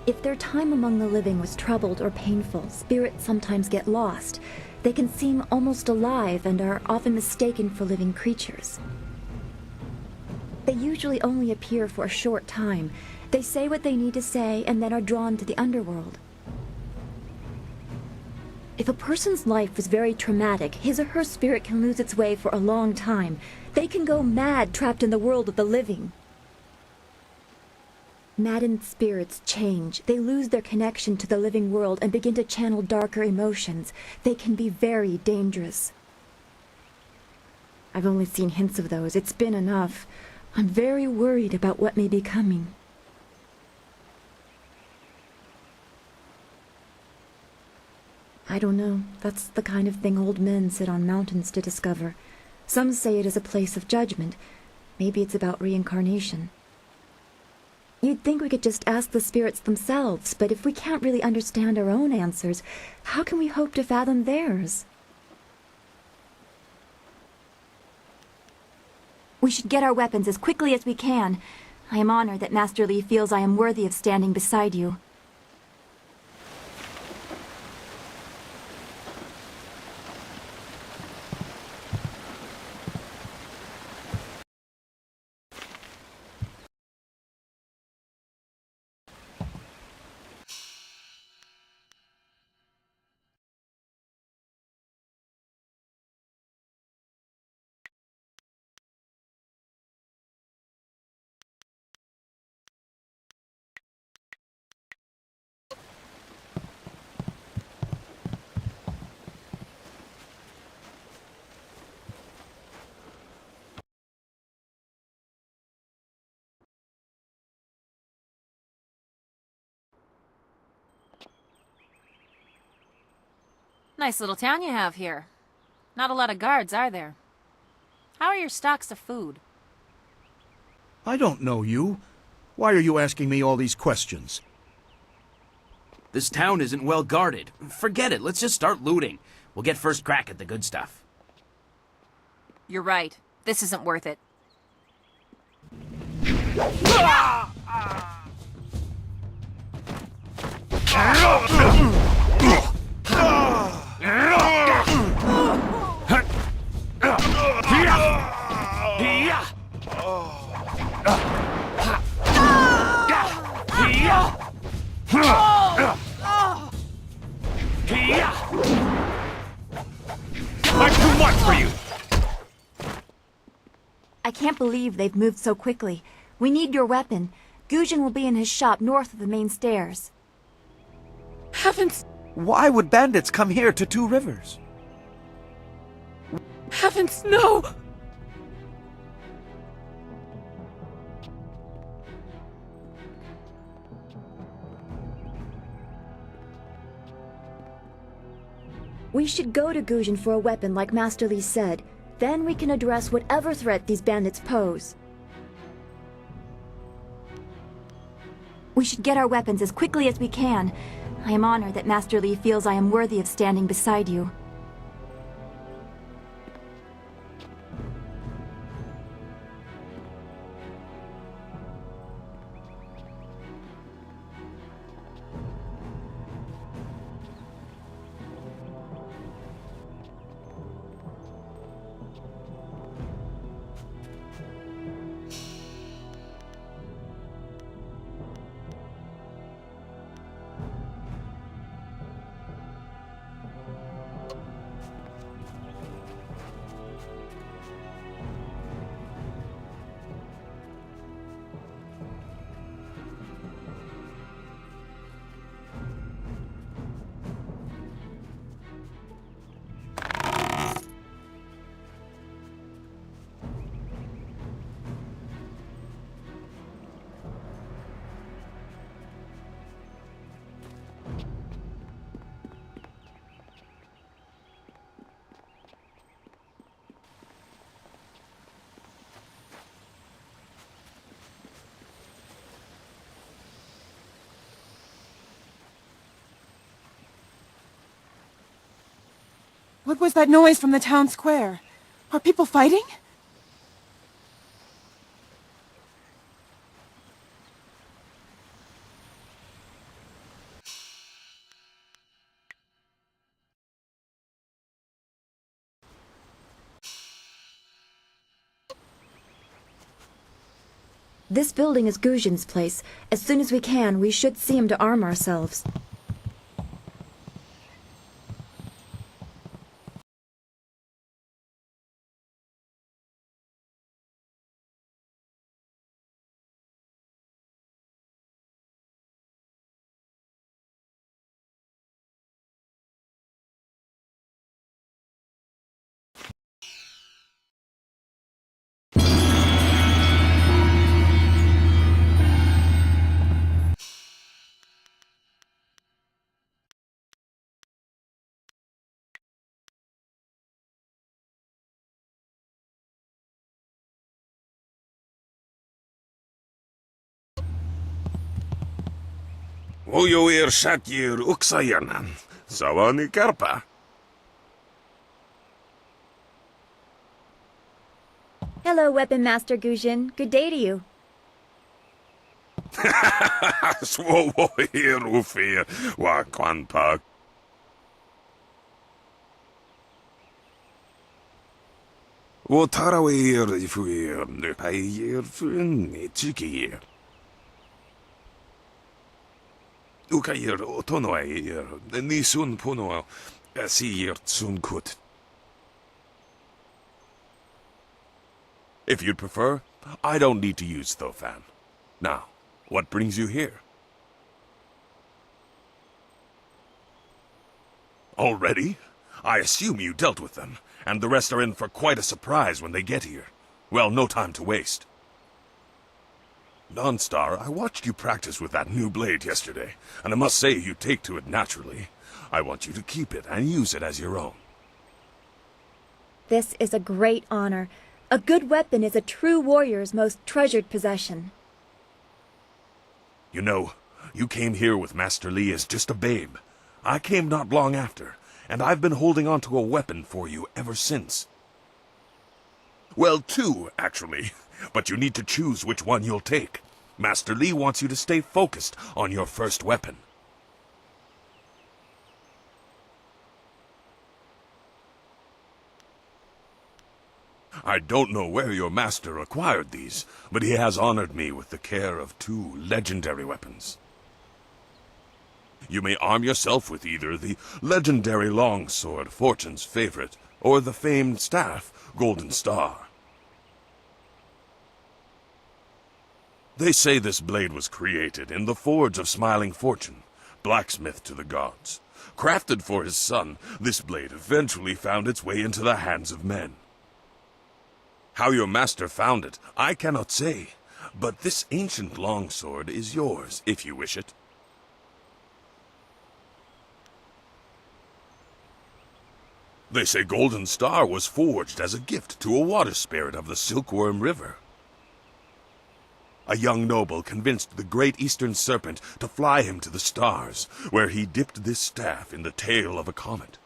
If their time among the living was troubled or painful, spirits sometimes get lost. They can seem almost alive and are often mistaken for living creatures. They usually only appear for a short time. They say what they need to say and then are drawn to the underworld. If a person's life was very traumatic, his or her spirit can lose its way for a long time. They can go mad trapped in the world of the living. Maddened spirits change. They lose their connection to the living world and begin to channel darker emotions. They can be very dangerous. I've only seen hints of those. It's been enough. I'm very worried about what may be coming. I don't know. That's the kind of thing old men sit on mountains to discover. Some say it is a place of judgment. Maybe it's about reincarnation. You'd think we could just ask the spirits themselves, but if we can't really understand our own answers, how can we hope to fathom theirs? We should get our weapons as quickly as we can. I am honored that Master Li feels I am worthy of standing beside you.
Nice little town you have here. Not a lot of guards, are there? How are your stocks of food?
I don't know you. Why are you asking me all these questions?
This town isn't well guarded. Forget it, let's just start looting. We'll get first crack at the good stuff.
You're right. This isn't worth it.
I'm too much for you!
I can't believe they've moved so quickly. We need your weapon. Gujin will be in his shop north of the main stairs.
Heavens!
Why would bandits come here to Two Rivers?
Heavens, no!
We should go to Gujin for a weapon like Master Li said. Then we can address whatever threat these bandits pose. We should get our weapons as quickly as we can. I am honored that Master Li feels I am worthy of standing beside you.
What was that noise from the town square? Are people fighting?
This building is Guzhin's place. As soon as we can, we should see him to arm ourselves.
Ujuir Shatyir Uksayanan. Sawani Karpa.
Hello, Weapon Master Guzhin. Good day to you.
Swoir Ufir Wakwanpa. Wotarawir Fuir Nupayir Fun Chikir. Ukayir Otonoir Nisun Puno Asir Tsunkut. If you'd prefer, I don't need to use Thofan. Now, what brings you here? Already? I assume you dealt with them, and the rest are in for quite a surprise when they get here. Well, no time to waste. Dawnstar, I watched you practice with that new blade yesterday, and I must say you take to it naturally. I want you to keep it and use it as your own.
This is a great honor. A good weapon is a true warrior's most treasured possession.
You know, you came here with Master Li as just a babe. I came not long after, and I've been holding on to a weapon for you ever since. Well, two, actually. But you need to choose which one you'll take. Master Li wants you to stay focused on your first weapon. I don't know where your master acquired these, but he has honored me with the care of two legendary weapons. You may arm yourself with either the legendary longsword, Fortune's favorite, or the famed staff, Golden Star. They say this blade was created in the forge of Smiling Fortune, blacksmith to the gods. Crafted for his son, this blade eventually found its way into the hands of men. How your master found it, I cannot say, but this ancient longsword is yours, if you wish it. They say Golden Star was forged as a gift to a water spirit of the Silkworm River. A young noble convinced the great eastern serpent to fly him to the stars, where he dipped this staff in the tail of a comet.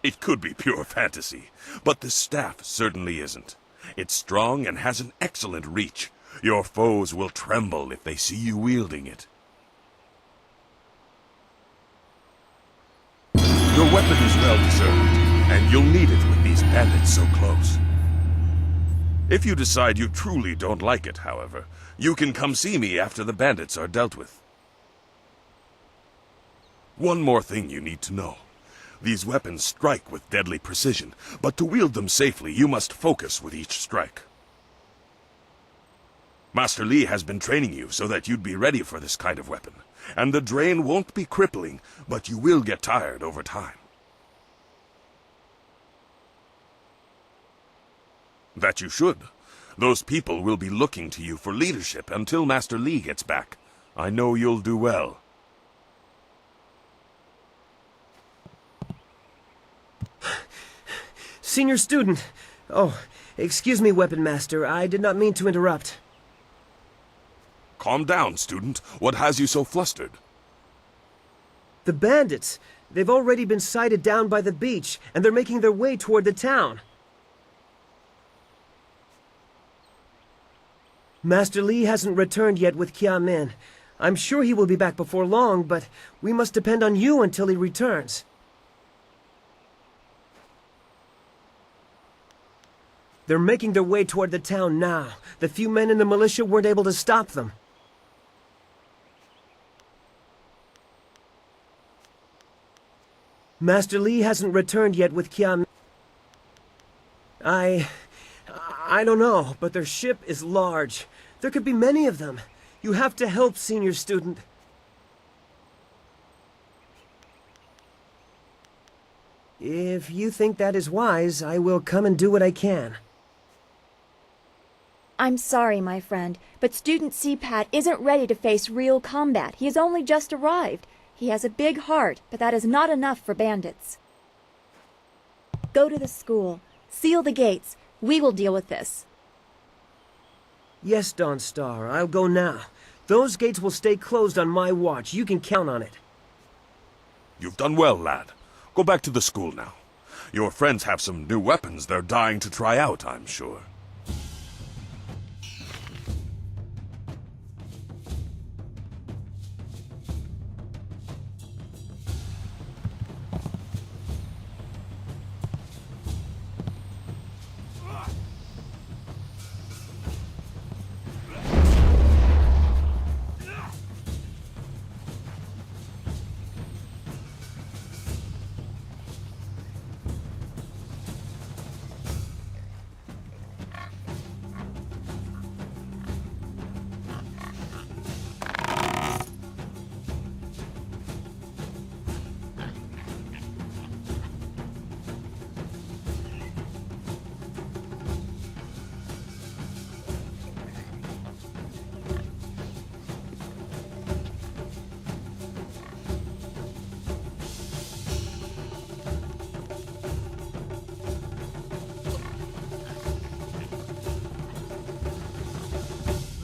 It could be pure fantasy, but this staff certainly isn't. It's strong and has an excellent reach. Your foes will tremble if they see you wielding it. Your weapon is well-deserved, and you'll need it with these bandits so close. If you decide you truly don't like it, however, you can come see me after the bandits are dealt with. One more thing you need to know. These weapons strike with deadly precision, but to wield them safely, you must focus with each strike. Master Li has been training you so that you'd be ready for this kind of weapon, and the drain won't be crippling, but you will get tired over time. That you should. Those people will be looking to you for leadership until Master Li gets back. I know you'll do well.
Senior student! Oh, excuse me, Weapon Master. I did not mean to interrupt.
Calm down, student. What has you so flustered?
The bandits! They've already been sighted down by the beach, and they're making their way toward the town. Master Li hasn't returned yet with Kia Min. I'm sure he will be back before long, but we must depend on you until he returns. They're making their way toward the town now. The few men in the militia weren't able to stop them. Master Li hasn't returned yet with Kia Min. I don't know, but their ship is large. There could be many of them. You have to help, senior student. If you think that is wise, I will come and do what I can.
I'm sorry, my friend, but Student CPAT isn't ready to face real combat. He has only just arrived. He has a big heart, but that is not enough for bandits. Go to the school. Seal the gates. We will deal with this.
Yes, Dawnstar, I'll go now. Those gates will stay closed on my watch. You can count on it.
You've done well, lad. Go back to the school now. Your friends have some new weapons they're dying to try out, I'm sure.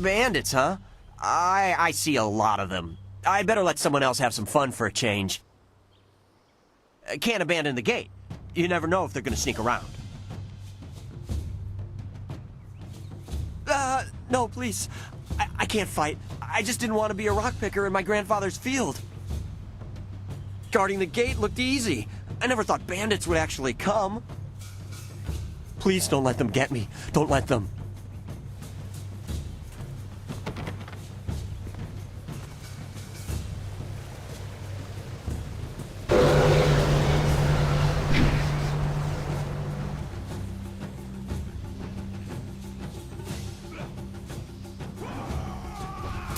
Bandits, huh? I see a lot of them. I'd better let someone else have some fun for a change. Can't abandon the gate. You never know if they're gonna sneak around. No, please. I can't fight. I just didn't want to be a rock picker in my grandfather's field. Guarding the gate looked easy. I never thought bandits would actually come. Please don't let them get me. Don't let them.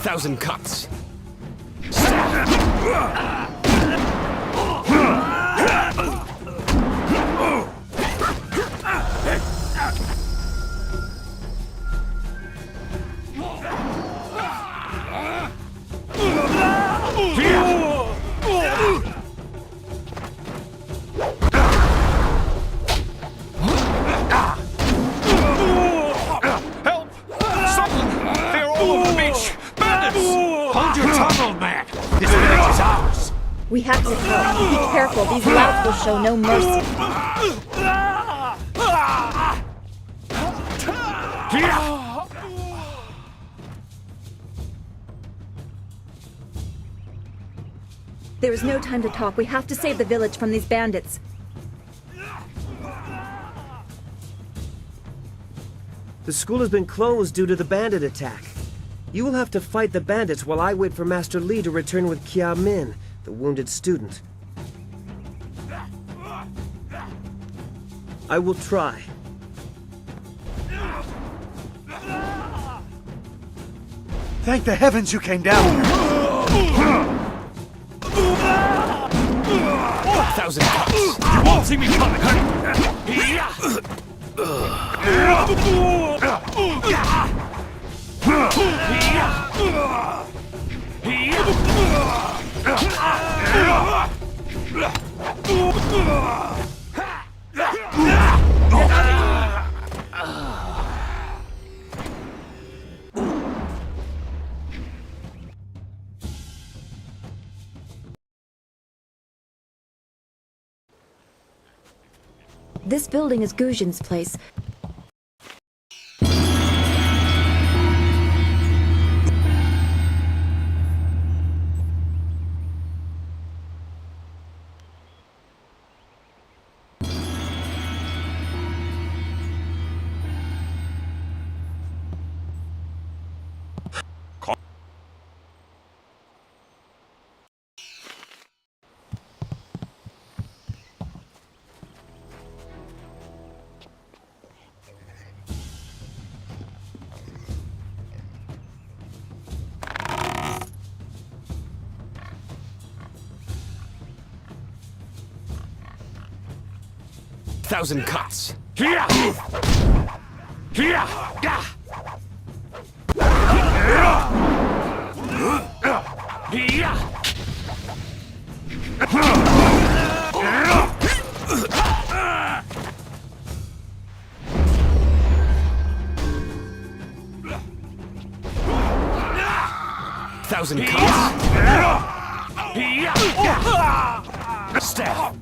Thousand cuts.
We have to help. Be careful, these louts will show no mercy. There is no time to talk. We have to save the village from these bandits.
The school has been closed due to the bandit attack. You will have to fight the bandits while I wait for Master Li to return with Kia Min, the wounded student. I will try.
Thank the heavens you came down here.
1,000 cuts. You won't see me coming.
This building is Guzhin's place.
Thousand cuts. Thousand cuts. Stab.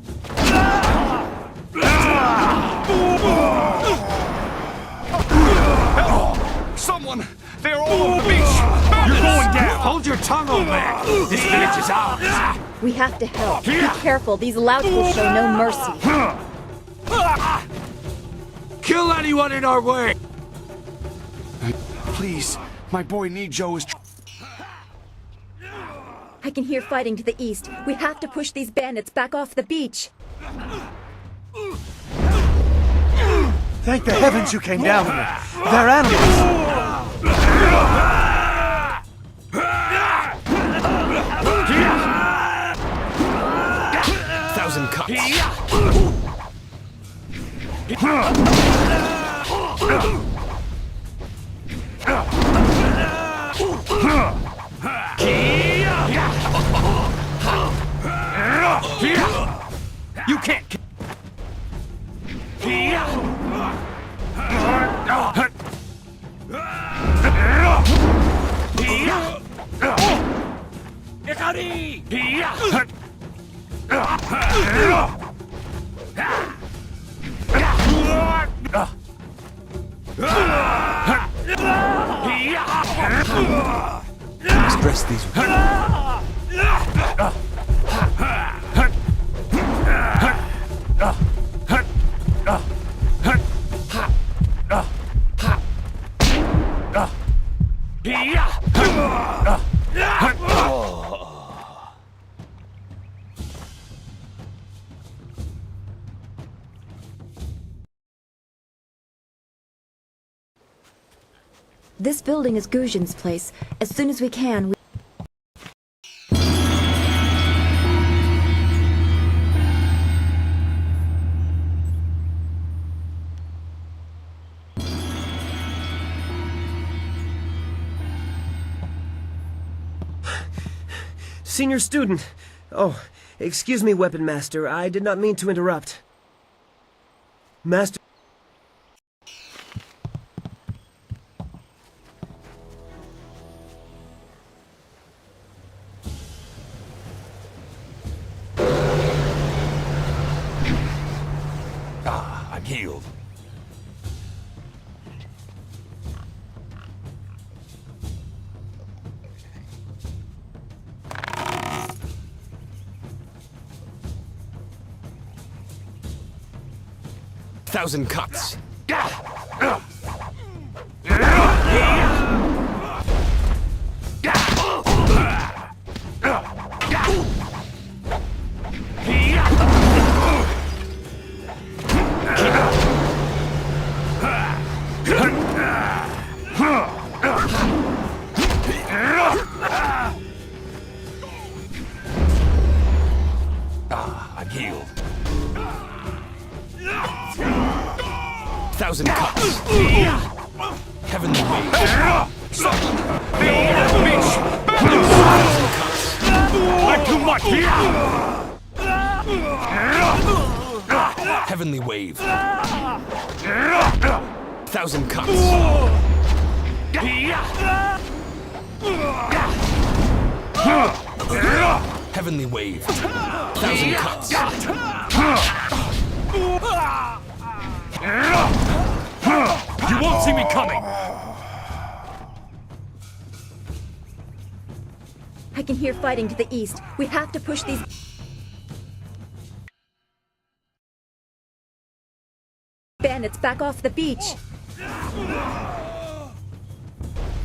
Someone! They're all over the beach! You're going down! Hold your tongue, old man! This village is ours!
We have to help. Be careful, these louts will show no mercy.
Kill anyone in our way! Please, my boy Nijo is...
I can hear fighting to the east. We have to push these bandits back off the beach.
Thank the heavens you came down here. They're animals.
Thousand cuts.
You can't...
Express these.
This building is Guzhin's place. As soon as we can, we...
Senior student. Oh, excuse me, Weapon Master. I did not mean to interrupt. Master...
I'm healed. Thousand cuts. I'm healed. Thousand cuts. Heavenly wave. Thousand cuts. Not too much. Heavenly wave. Thousand cuts. Heavenly wave. Thousand cuts.
You won't see me coming!
I can hear fighting to the east. We have to push these bandits back off the beach.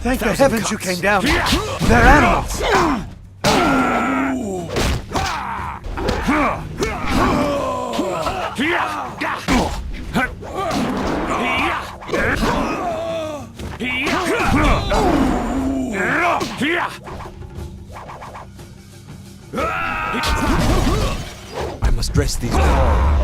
Thank the heavens you came down. They're animals.
I must dress these wounds.